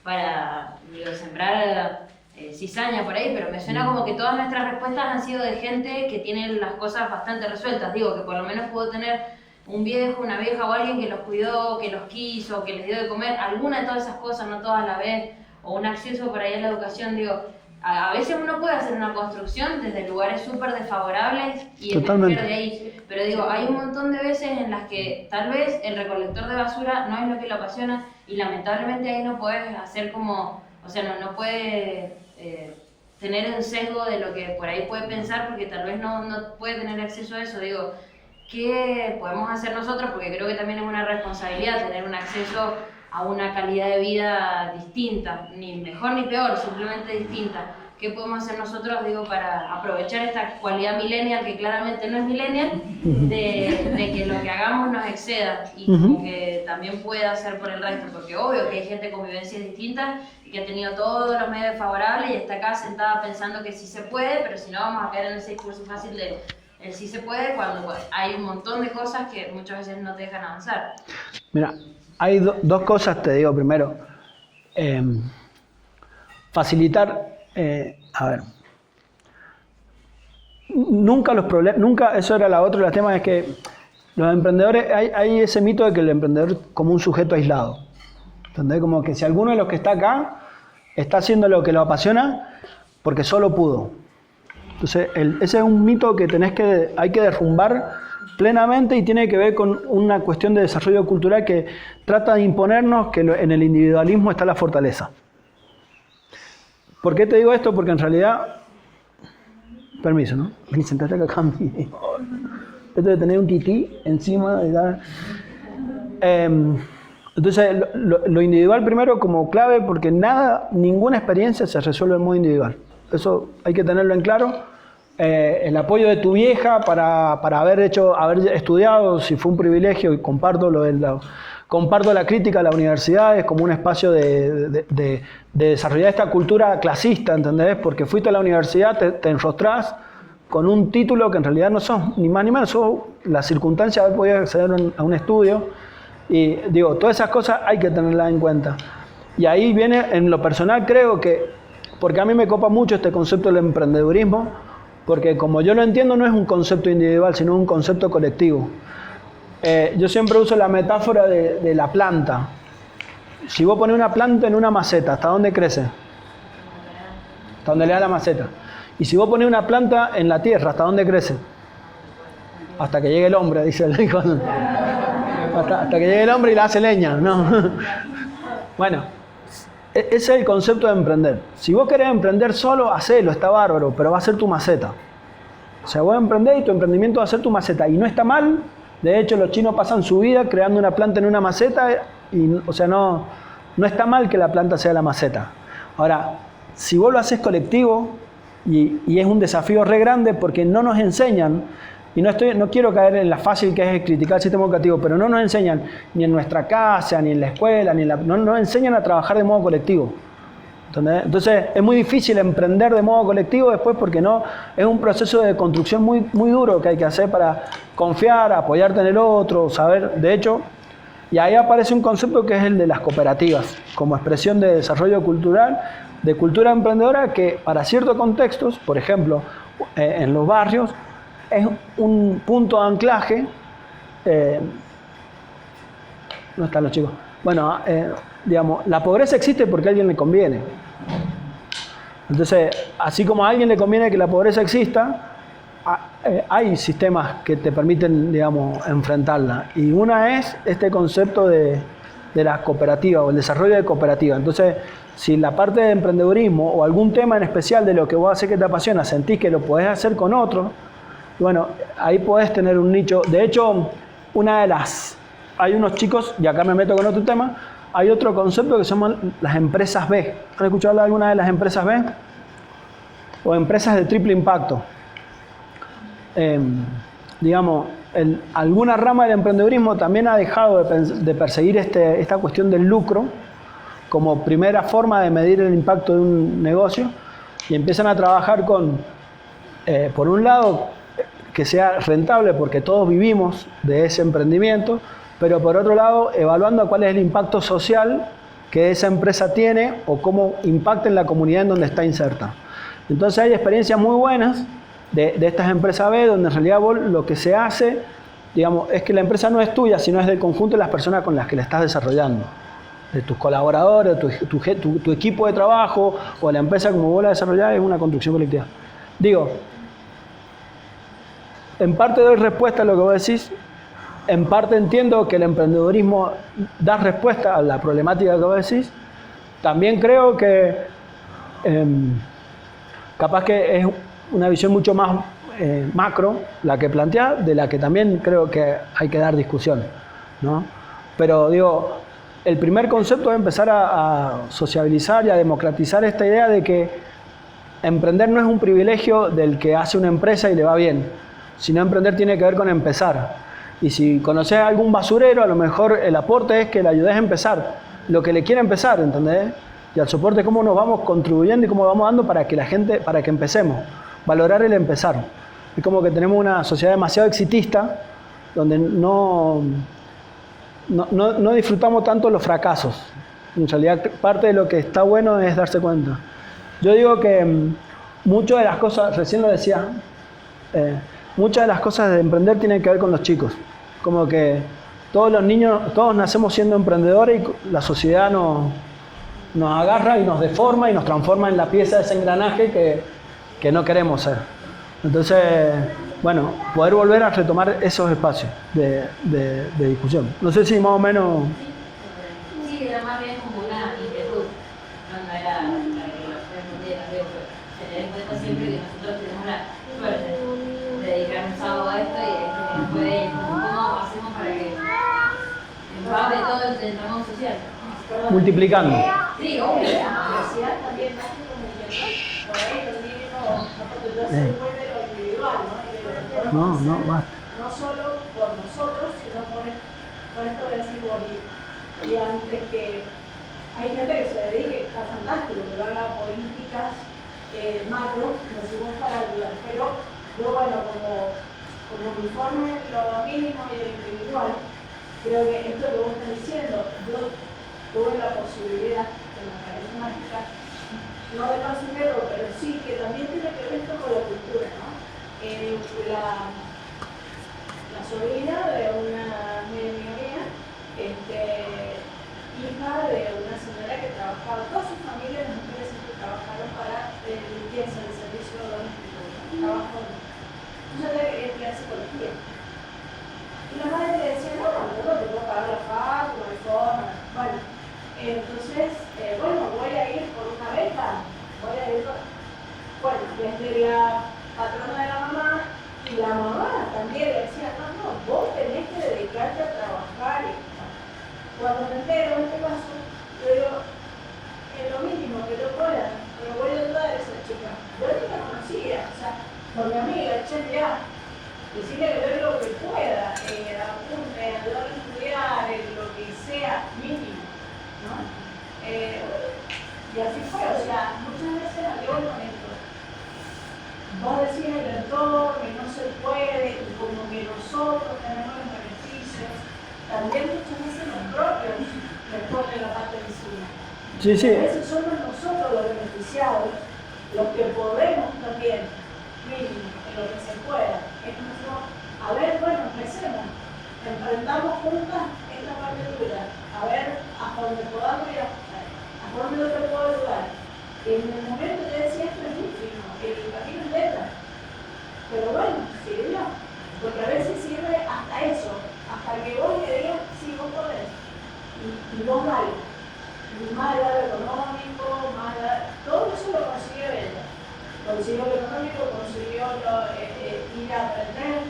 para sembrar cizaña por ahí, pero me suena como que todas nuestras respuestas han sido de gente que tiene las cosas bastante resueltas. Digo, que por lo menos pudo tener un viejo, una vieja o alguien que los cuidó, que los quiso, que les dio de comer, alguna de todas esas cosas, no todas a la vez, o un acceso por ahí a la educación. Digo, a veces uno puede hacer una construcción desde lugares súper desfavorables y emerger de ahí, pero digo, hay un montón de veces en las que tal vez el recolector de basura no es lo que lo apasiona y lamentablemente ahí no puedes hacer como, o sea, no puede tener un sesgo de lo que por ahí puede pensar porque tal vez no puede tener acceso a eso. Digo, ¿qué podemos hacer nosotros? Porque creo que también es una responsabilidad tener un acceso a una calidad de vida distinta, ni mejor ni peor, simplemente distinta. ¿Qué podemos hacer nosotros, digo, para aprovechar esta cualidad millennial, que claramente no es millennial, de que lo que hagamos nos exceda y como que también pueda hacer por el resto? Porque obvio que hay gente con vivencias distintas y que ha tenido todos los medios favorables y está acá sentada pensando que sí se puede, pero si no vamos a caer en ese discurso fácil de el sí se puede, cuando hay un montón de cosas que muchas veces no te dejan avanzar. Mira, hay dos cosas, te digo primero. Facilitar, a ver, nunca, eso era la otra, el tema es que los emprendedores, hay ese mito de que el emprendedor como un sujeto aislado. ¿Entendés? Como que si alguno de los que está acá está haciendo lo que lo apasiona, porque solo pudo. Entonces, ese es un mito que hay que derrumbar plenamente y tiene que ver con una cuestión de desarrollo cultural que trata de imponernos que en el individualismo está la fortaleza. ¿Por qué te digo esto? Porque en realidad... Permiso, ¿no? Vení, sentate acá a mí. Esto de tener un tití encima de dar... entonces, lo individual primero como clave, porque ninguna experiencia se resuelve en modo individual. Eso hay que tenerlo en claro. El apoyo de tu vieja para haber estudiado, si fue un privilegio, y comparto comparto la crítica a las universidades como un espacio de desarrollar esta cultura clasista, ¿entendés? Porque fuiste a la universidad, te enrostrás con un título que en realidad no sos ni más ni menos, sos la circunstancia de haber podido acceder a un estudio. Y digo, todas esas cosas hay que tenerlas en cuenta. Y ahí viene, en lo personal creo que, porque a mí me copa mucho este concepto del emprendedurismo, porque como yo lo entiendo no es un concepto individual, sino un concepto colectivo. Yo siempre uso la metáfora de la planta. Si vos pones una planta en una maceta, ¿hasta dónde crece? Hasta donde le da la maceta. Y si vos pones una planta en la tierra, ¿hasta dónde crece? Hasta que llegue el hombre, dice el hijo. Hasta que llegue el hombre y la hace leña, ¿no? Bueno, ese es el concepto de emprender. Si vos querés emprender solo, hacelo, está bárbaro, pero va a ser tu maceta. O sea, vos emprendés y tu emprendimiento va a ser tu maceta. Y no está mal. De hecho, los chinos pasan su vida creando una planta en una maceta. Y, o sea, no está mal que la planta sea la maceta. Ahora, si vos lo haces colectivo, y es un desafío re grande porque no nos enseñan, y no quiero caer en la fácil que es criticar el sistema educativo, pero no nos enseñan ni en nuestra casa, ni en la escuela, no nos enseñan a trabajar de modo colectivo. Entonces es muy difícil emprender de modo colectivo después porque es un proceso de construcción muy, muy duro que hay que hacer para confiar, apoyarte en el otro, saber, de hecho, y ahí aparece un concepto que es el de las cooperativas, como expresión de desarrollo cultural, de cultura emprendedora que para ciertos contextos, por ejemplo, en los barrios, es un punto de anclaje. ¿Dónde están los chicos? Bueno, digamos, la pobreza existe porque a alguien le conviene. Entonces, así como a alguien le conviene que la pobreza exista, hay sistemas que te permiten, digamos, enfrentarla. Y una es este concepto de la cooperativa o el desarrollo de cooperativa. Entonces, si la parte de emprendedurismo o algún tema en especial de lo que vos haces que te apasiona, sentís que lo podés hacer con otro, bueno, ahí podés tener un nicho. De hecho, hay unos chicos, y acá me meto con otro tema, hay otro concepto que se llaman las empresas B. ¿Han escuchado hablar de alguna de las empresas B? O empresas de triple impacto. Digamos, alguna rama del emprendedurismo también ha dejado de perseguir esta cuestión del lucro como primera forma de medir el impacto de un negocio y empiezan a trabajar con, por un lado, que sea rentable porque todos vivimos de ese emprendimiento, pero por otro lado, evaluando cuál es el impacto social que esa empresa tiene o cómo impacta en la comunidad en donde está inserta. Entonces hay experiencias muy buenas de estas empresas B, donde en realidad vos lo que se hace, digamos, es que la empresa no es tuya, sino es del conjunto de las personas con las que la estás desarrollando. De tus colaboradores, tu equipo de trabajo o la empresa como vos la desarrollás, es una construcción colectiva. Digo, en parte doy respuesta a lo que vos decís, en parte entiendo que el emprendedurismo da respuesta a la problemática que vos decís. También creo que capaz que es una visión mucho más macro la que plantea, de la que también creo que hay que dar discusión, ¿no? Pero digo, el primer concepto es empezar a sociabilizar y a democratizar esta idea de que emprender no es un privilegio del que hace una empresa y le va bien, sino emprender tiene que ver con empezar. Y si conoces a algún basurero, a lo mejor el aporte es que le ayudes a empezar lo que le quiere empezar, ¿entendés? Y al soporte es cómo nos vamos contribuyendo y cómo vamos dando para que la gente, para que empecemos. Valorar el empezar. Es como que tenemos una sociedad demasiado exitista, donde no disfrutamos tanto los fracasos. En realidad, parte de lo que está bueno es darse cuenta. Yo digo que muchas de las cosas, recién lo decía, muchas de las cosas de emprender tienen que ver con los chicos. Como que todos los niños, todos nacemos siendo emprendedores y la sociedad nos agarra y nos deforma y nos transforma en la pieza de ese engranaje que no queremos ser. Entonces, bueno, poder volver a retomar esos espacios de discusión. No sé si más o menos... Sí, era más bien como una inquietud, no era para que lo respondieras, tener en cuenta siempre que nosotros tenemos la suerte de dedicar un sábado a esto y hay gente que no puede ir, ¿cómo hacemos para que empape todo el trabajo social? Multiplicando. Sí, obvio. La universidad también nace como que por ahí los niños no se vuelve lo individual, ¿no? No, basta. No solo por nosotros, sino por esto de decir, y antes que hay gente que se dedique, está fantástico, que haga políticas macro, nos sirven para ayudar. Pero yo, bueno, como me informo en lo mínimo y en lo individual, creo que esto que vos estás diciendo, yo tuve la posibilidad, que me parece mágica, no de basurero, pero sí que también tiene que ver esto con la cultura, ¿no? La sobrina de una minoría, hija de una señora que trabajaba, toda su familia, las mujeres que trabajaron para limpieza del servicio doméstico, trabajo. Yo le quería estudiar psicología. Y la madre le decía, no, te puedo pagar la fac, no hay forma. Bueno, entonces, voy a ir por una beca, desde la patrona de la mamá, y la mamá también le decía, no, vos tenés que dedicarte a trabajar. Cuando me entero en este caso, yo digo, es lo mínimo que yo pueda, pero voy a ayudar a esa chica. Yo ni la conocía, o sea, por mi amiga, ya, decirle que yo lo que pueda, apunte, ayudar a estudiar, lo que sea mínimo, ¿no? Y así fue, o sea, muchas veces arriba el momento. Vos decís el entorno y no se puede, y como que nosotros tenemos los beneficios, también muchas veces los propios les ponen la parte encima. Sí. A veces somos nosotros los beneficiados, los que podemos también, mínimo, en lo que se pueda. Es como, a ver, bueno, empecemos, enfrentamos juntas esta parte dura, a ver hasta donde podamos ir, hasta donde yo te puedo ayudar. Y en el momento yo decía, esto es ínfimo, el camino es letra. Pero bueno, sirvió, porque a veces sirve hasta eso, hasta que vos le digas, sí, vos podés, y vos vale. Más allá de lo económico, todo eso lo consiguió ella. Consiguió lo económico, consiguió ir a aprender,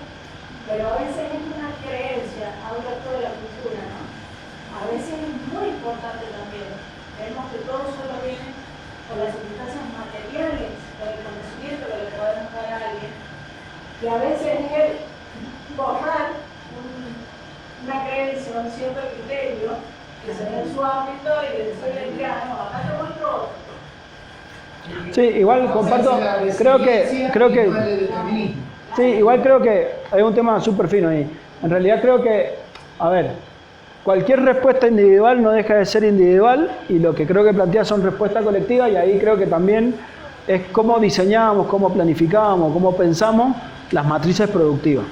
pero a veces es una creencia, habla toda la cultura, ¿no? A veces es muy importante también. Vemos que todo solo viene por las circunstancias materiales, por el conocimiento que le podemos dar a alguien, y a veces es el borrar una creencia, un cierto criterio, que se ve en su ámbito y decirle, mira, no, acá te muestro otro. Sí, igual comparto, creo que sí, igual creo que hay un tema súper fino ahí. En realidad creo que, a ver, cualquier respuesta individual no deja de ser individual y lo que creo que plantea son respuestas colectivas y ahí creo que también es cómo diseñamos, cómo planificamos, cómo pensamos las matrices productivas.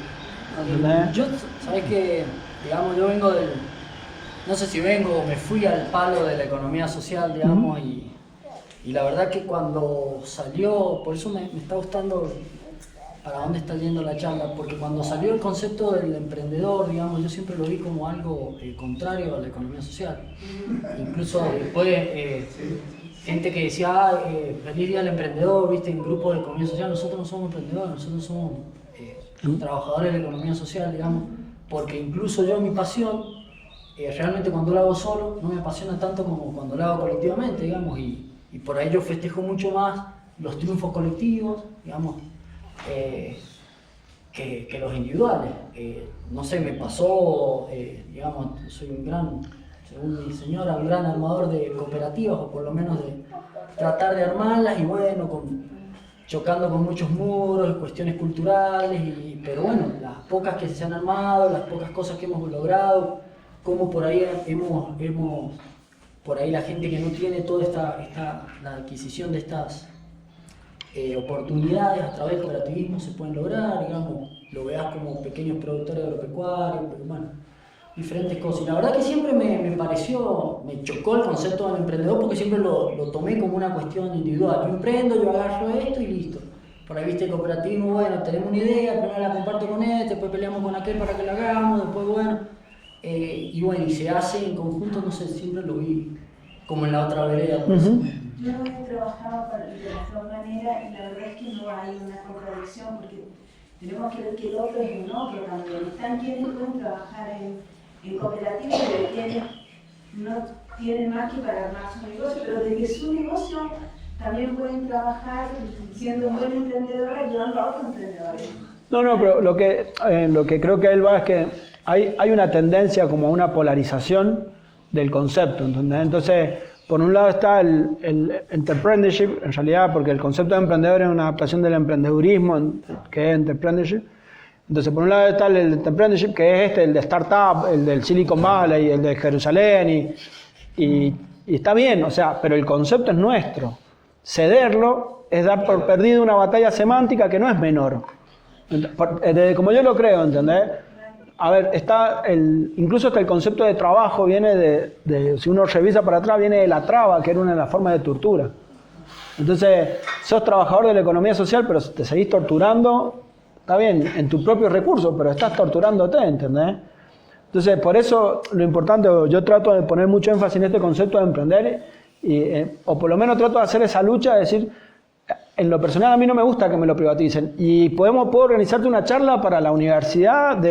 Yo, ¿sabes qué? Digamos, yo vengo del... No sé si vengo o me fui al palo de la economía social, digamos, y la verdad que cuando salió, por eso me está gustando para dónde está yendo la charla, porque cuando salió el concepto del emprendedor, digamos, yo siempre lo vi como algo contrario a la economía social. Incluso después, gente que decía, feliz día del emprendedor, viste, en grupos de economía social, nosotros no somos emprendedores, nosotros somos trabajadores de la economía social, digamos, porque incluso yo mi pasión, realmente cuando lo hago solo, no me apasiona tanto como cuando lo hago colectivamente, digamos, y por ahí yo festejo mucho más los triunfos colectivos, digamos, que los individuales. No sé, me pasó, digamos, soy según mi señora, un gran armador de cooperativas, o por lo menos de tratar de armarlas, y bueno, chocando con muchos muros, cuestiones culturales, pero bueno, las pocas que se han armado, las pocas cosas que hemos logrado, como por ahí por ahí la gente que no tiene toda la adquisición de estas oportunidades a través del cooperativismo se pueden lograr, digamos, lo veas como pequeños productores agropecuarios, pero bueno, diferentes cosas. Y la verdad que siempre me chocó el concepto del emprendedor porque siempre lo tomé como una cuestión individual. Yo emprendo, yo agarro esto y listo. Por ahí viste el cooperativismo, bueno, tenemos una idea, primero la comparto con este, después peleamos con aquel para que la hagamos, después bueno, y se hace en conjunto, no sé, siempre lo vi como en la otra vereda. Pues. Yo no he trabajado de la mejor manera y la verdad es que no hay una contradicción porque tenemos que ver que el otro es un otro también. Están quienes pueden trabajar en cooperativas, pero no tienen más que para armar su negocio, pero desde su negocio también pueden trabajar siendo un buen emprendedor ayudando a otros emprendedores. No, pero lo que creo que él va es que hay una tendencia como a una polarización del concepto, ¿entendés? Entonces, por un lado está el entrepreneurship, en realidad, porque el concepto de emprendedor es una adaptación del emprendedurismo, que es entrepreneurship. Entonces, por un lado está el entrepreneurship, que es el de startup, el del Silicon Valley, el de Jerusalén, y está bien, o sea, pero el concepto es nuestro. Cederlo es dar por perdido una batalla semántica que no es menor. Como yo lo creo, ¿entendés? A ver, incluso hasta el concepto de trabajo viene si uno revisa para atrás, viene de la traba, que era una de las formas de tortura. Entonces, sos trabajador de la economía social, pero te seguís torturando, está bien, en tus propios recursos, pero estás torturándote, ¿entendés? Entonces, por eso lo importante, yo trato de poner mucho énfasis en este concepto de emprender, o por lo menos trato de hacer esa lucha de decir, en lo personal a mí no me gusta que me lo privaticen, y puedo organizarte una charla para la universidad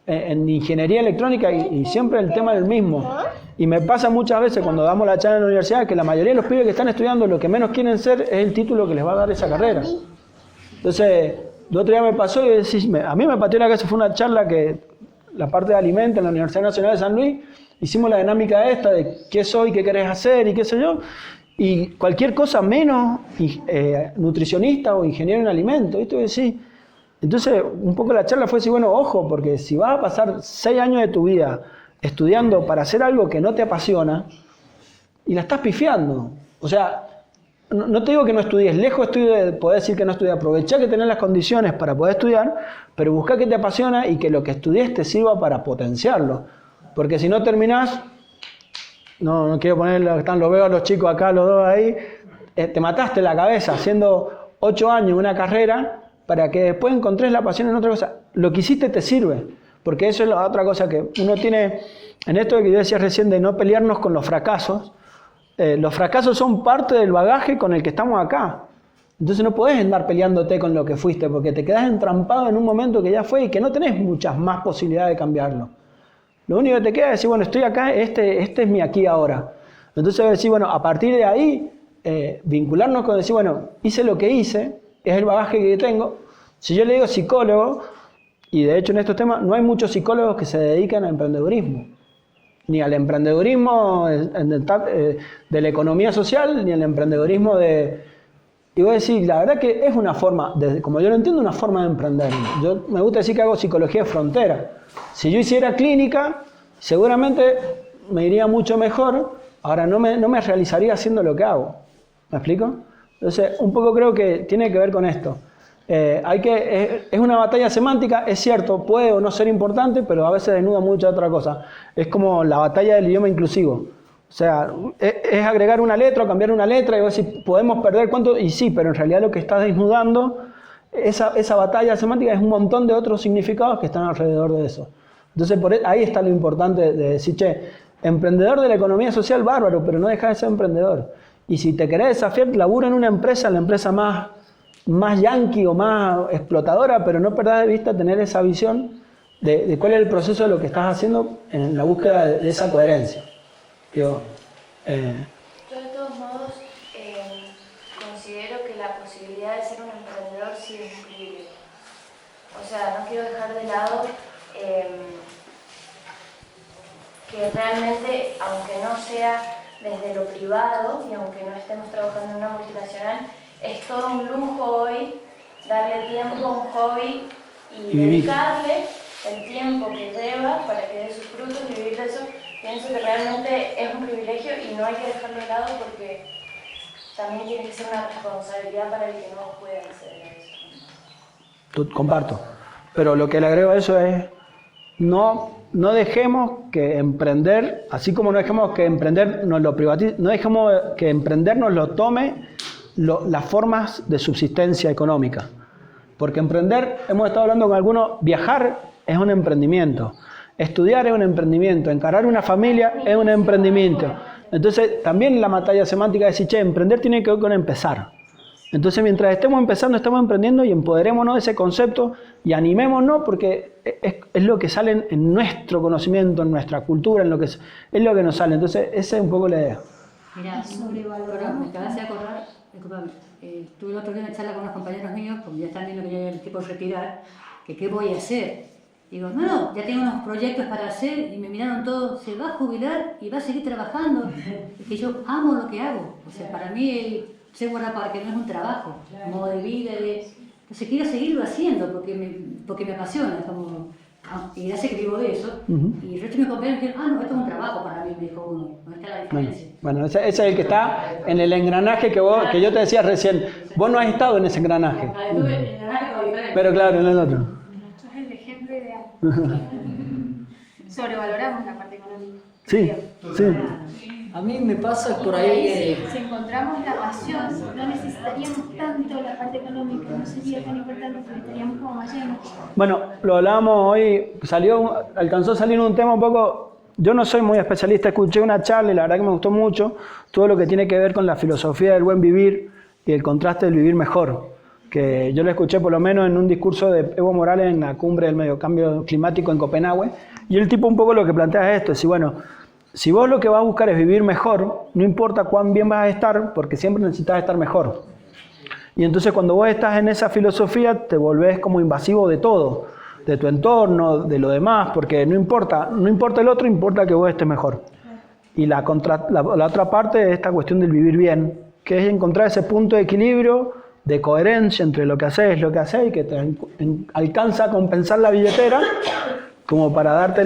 en ingeniería electrónica y siempre el tema es el mismo. Y me pasa muchas veces cuando damos la charla en la universidad que la mayoría de los pibes que están estudiando lo que menos quieren ser es el título que les va a dar esa carrera. Entonces, el otro día me pasó y a mí me pateó la cabeza, fue una charla que la parte de alimentos en la Universidad Nacional de San Luis, hicimos la dinámica esta de qué soy, qué querés hacer y qué sé yo, y cualquier cosa menos nutricionista o ingeniero en alimentos, ¿viste? Sí. Entonces, un poco la charla fue decir, bueno, ojo, porque si vas a pasar 6 años de tu vida estudiando para hacer algo que no te apasiona, y la estás pifiando. O sea, no te digo que no estudies, lejos estoy de poder decir que no estudies, aprovechá que tenés las condiciones para poder estudiar, pero buscá que te apasiona y que lo que estudies te sirva para potenciarlo. Porque si no terminás, no quiero ponerlo, lo veo a los chicos acá, los dos ahí, te mataste la cabeza haciendo 8 años una carrera, para que después encontres la pasión en otra cosa. Lo que hiciste te sirve, porque eso es la otra cosa que uno tiene, en esto que yo decía recién de no pelearnos con los fracasos son parte del bagaje con el que estamos acá. Entonces no podés andar peleándote con lo que fuiste, porque te quedás entrampado en un momento que ya fue y que no tenés muchas más posibilidades de cambiarlo. Lo único que te queda es decir, bueno, estoy acá, este es mi aquí ahora. Entonces decir, bueno, a partir de ahí, vincularnos con decir, bueno, hice lo que hice, es el bagaje que tengo. Si yo le digo psicólogo, y de hecho en estos temas no hay muchos psicólogos que se dedican al emprendedurismo, ni al emprendedurismo de la economía social, ni al emprendedurismo y voy a decir, la verdad que es una forma, como yo lo entiendo, una forma de emprender. Me gusta decir que hago psicología de frontera. Si yo hiciera clínica, Seguramente me iría mucho mejor, ahora no me realizaría haciendo lo que hago. ¿Me explico? Entonces, un poco creo que tiene que ver con esto. Es una batalla semántica, es cierto, puede o no ser importante, pero a veces desnuda mucha otra cosa. Es como la batalla del idioma inclusivo. O sea, es agregar una letra o cambiar una letra y vos decís, podemos perder cuánto, y sí, pero en realidad lo que estás desnudando, esa batalla semántica es un montón de otros significados que están alrededor de eso. Entonces, ahí está lo importante de decir, che, emprendedor de la economía social, bárbaro, pero no deja de ser emprendedor. Y si te querés desafiar, labura en una empresa, la empresa más yanqui o más explotadora, pero no perdás de vista tener esa visión de cuál es el proceso de lo que estás haciendo en la búsqueda de esa coherencia. Yo de todos modos considero que la posibilidad de ser un emprendedor sí es un privilegio. O sea, no quiero dejar de lado que realmente, aunque no sea desde lo privado y aunque no estemos trabajando en una multinacional, es todo un lujo hoy darle tiempo a un hobby y dedicarle el tiempo que lleva para que dé sus frutos y vivir de eso. Pienso que realmente es un privilegio y no hay que dejarlo de lado porque también tiene que ser una responsabilidad para el que no puede acceder a eso. Comparto. Pero lo que le agrego a eso es no dejemos que emprender, así como no dejemos que emprender nos lo privatice, no dejemos que emprender nos lo tome las formas de subsistencia económica. Porque emprender, hemos estado hablando con algunos, viajar es un emprendimiento. Estudiar es un emprendimiento, encarar una familia es un emprendimiento. Entonces, también la batalla semántica de decir, che, emprender tiene que ver con empezar. Entonces, mientras estemos empezando, estamos emprendiendo y empoderémonos de ese concepto y animémonos porque es lo que sale en nuestro conocimiento, en nuestra cultura, es lo que nos sale. Entonces, esa es un poco la idea. Mirá, me acabas de acordar, disculpame, tuve el otro día una charla con unos compañeros míos, porque ya están viendo que ya el tipo de retirar, que qué voy a hacer. Digo, no, ya tengo unos proyectos para hacer y me miraron todos, se va a jubilar y va a seguir trabajando. Es que yo amo lo que hago. O sea, para mí ser guardaparque no es un trabajo, un modo de vida. Entonces quiero seguirlo haciendo porque me apasiona. Y ya sé que vivo de eso. Y el resto de mis compañeros dijeron, no, esto es un trabajo para mí, me dijo uno. No está la diferencia. Bueno, ese es el que está en el engranaje que yo te decía recién. Vos no has estado en ese engranaje. Pero claro, en el otro. Sobrevaloramos la parte económica. Sí. A mí me pasa por ahí Si encontramos la pasión, no necesitaríamos tanto la parte económica, no sería tan importante porque estaríamos como más llenos. Bueno, lo hablábamos hoy, alcanzó a salir un tema un poco, yo no soy muy especialista, escuché una charla y la verdad que me gustó mucho, todo lo que tiene que ver con la filosofía del buen vivir y el contraste del vivir mejor. Que yo lo escuché por lo menos en un discurso de Evo Morales en la cumbre del medio cambio climático en Copenhague, y el tipo un poco lo que plantea es esto, es bueno, si vos lo que vas a buscar es vivir mejor, no importa cuán bien vas a estar, porque siempre necesitas estar mejor. Y entonces cuando vos estás en esa filosofía te volvés como invasivo de todo, de tu entorno, de lo demás, porque no importa el otro, importa que vos estés mejor. Y la otra parte es esta cuestión del vivir bien, que es encontrar ese punto de equilibrio, de coherencia entre lo que haces y que te alcanza a compensar la billetera como para darte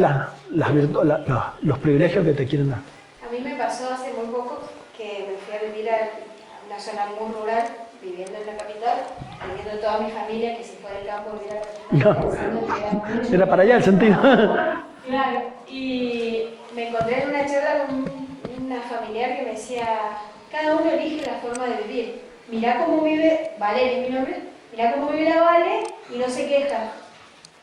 los privilegios que te quieren dar. A mí me pasó hace muy poco que me fui a vivir a una zona muy rural, viviendo en la capital, viviendo toda mi familia que se fue del campo a vivir a la capital. Era para allá el sentido. Claro, y me encontré en una charla con una familiar que me decía, cada uno elige la forma de vivir. Mirá cómo vive, Valeria es mi nombre, mirá cómo vive la Vale y no se queja.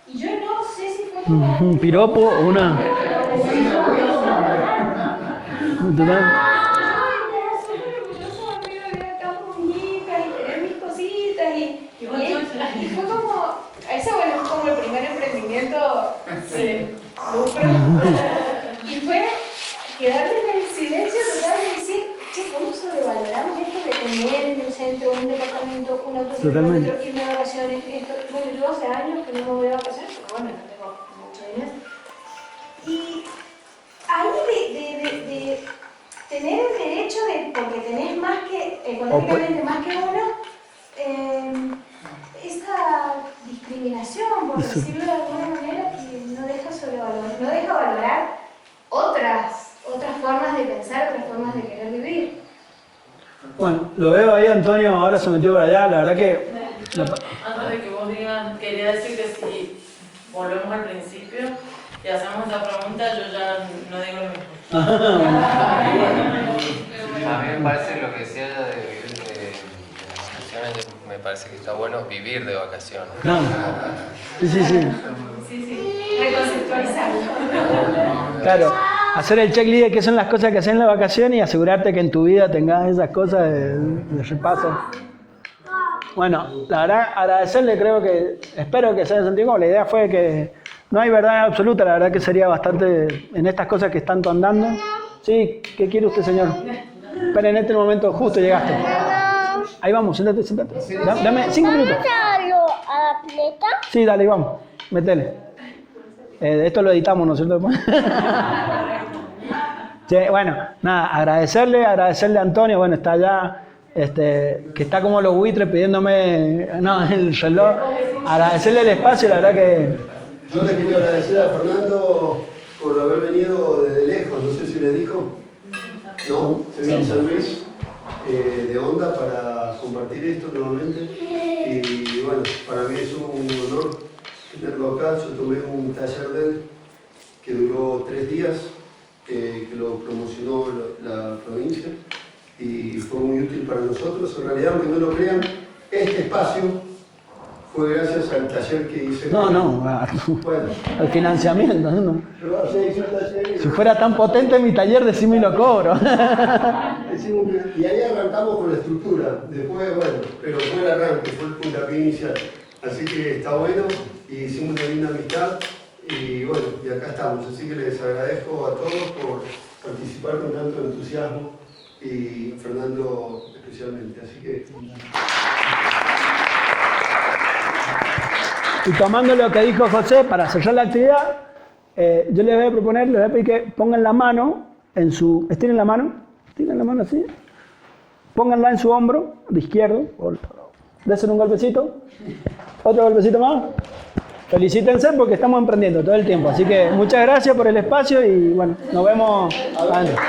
Y yo no sé si fue como... Un piropo o una... Y fue como... Ese bueno es como el primer emprendimiento de lucro. Y fue quedarme en el silencio total y decir, che, ¿cómo sobrevaloramos esto de tener en el centro un departamento, un autocentro, irme de vacaciones? Bueno, yo hace años que no me voy de vacaciones, pero bueno, no tengo mucho dinero. Y ahí de tener el derecho de, porque tenés más que, económicamente más que uno, esa discriminación, por decirlo de alguna manera, que no deja valorar otras formas de pensar, otras formas de querer vivir. Bueno, lo veo ahí, Antonio, ahora se metió para allá, la verdad que... Antes de que vos digas, quería decir que si volvemos al principio y hacemos esa pregunta, yo ya no digo lo mismo. A mí me parece lo que decía ella de vivir de vacaciones, me parece que está bueno vivir de vacaciones. No. Sí. Reconceptualizarlo. Claro, hacer el checklist de qué son las cosas que haces en la vacación y asegurarte que en tu vida tengas esas cosas de repaso. Bueno, la verdad, agradecerle, espero que se haya sentido como la idea fue que no hay verdad absoluta, la verdad que sería bastante en estas cosas que están andando. Sí, ¿qué quiere usted, señor? Pero en este momento justo llegaste. Ahí vamos, siéntate. Dame 5 minutos. ¿A la pileta? Sí, dale, vamos, metele. Esto lo editamos, ¿no es cierto? Sí, bueno, nada, agradecerle a Antonio, bueno, está allá, que está como los buitres pidiéndome el reloj. Agradecerle el espacio, la verdad que... Yo le quiero agradecer a Fernando por haber venido desde lejos, no sé si le dijo. No, se vino a San Luis de Onda para compartir esto nuevamente. Y bueno, para mí es un honor tenerlo acá. Yo tomé un taller de él que duró 3 días, que lo promocionó la provincia y fue muy útil para nosotros. En realidad, aunque no lo crean, este espacio fue gracias al taller que hice. Al financiamiento. ¿No? Si fuera tan potente mi taller, decime y lo cobro. Y ahí arrancamos con la estructura. Después, bueno, pero fue el arranque, fue el puntapié inicial. Así que está bueno y hicimos una linda amistad y bueno, y acá estamos. Así que les agradezco a todos por participar con tanto entusiasmo y Fernando especialmente. Así que... Y tomando lo que dijo José, para cerrar la actividad, yo les voy a proponer, les voy a pedir que pongan la mano estiren la mano así, pónganla en su hombro de izquierdo, desen un golpecito, otro golpecito más, felicítense porque estamos emprendiendo todo el tiempo, así que muchas gracias por el espacio y bueno, nos vemos adentro.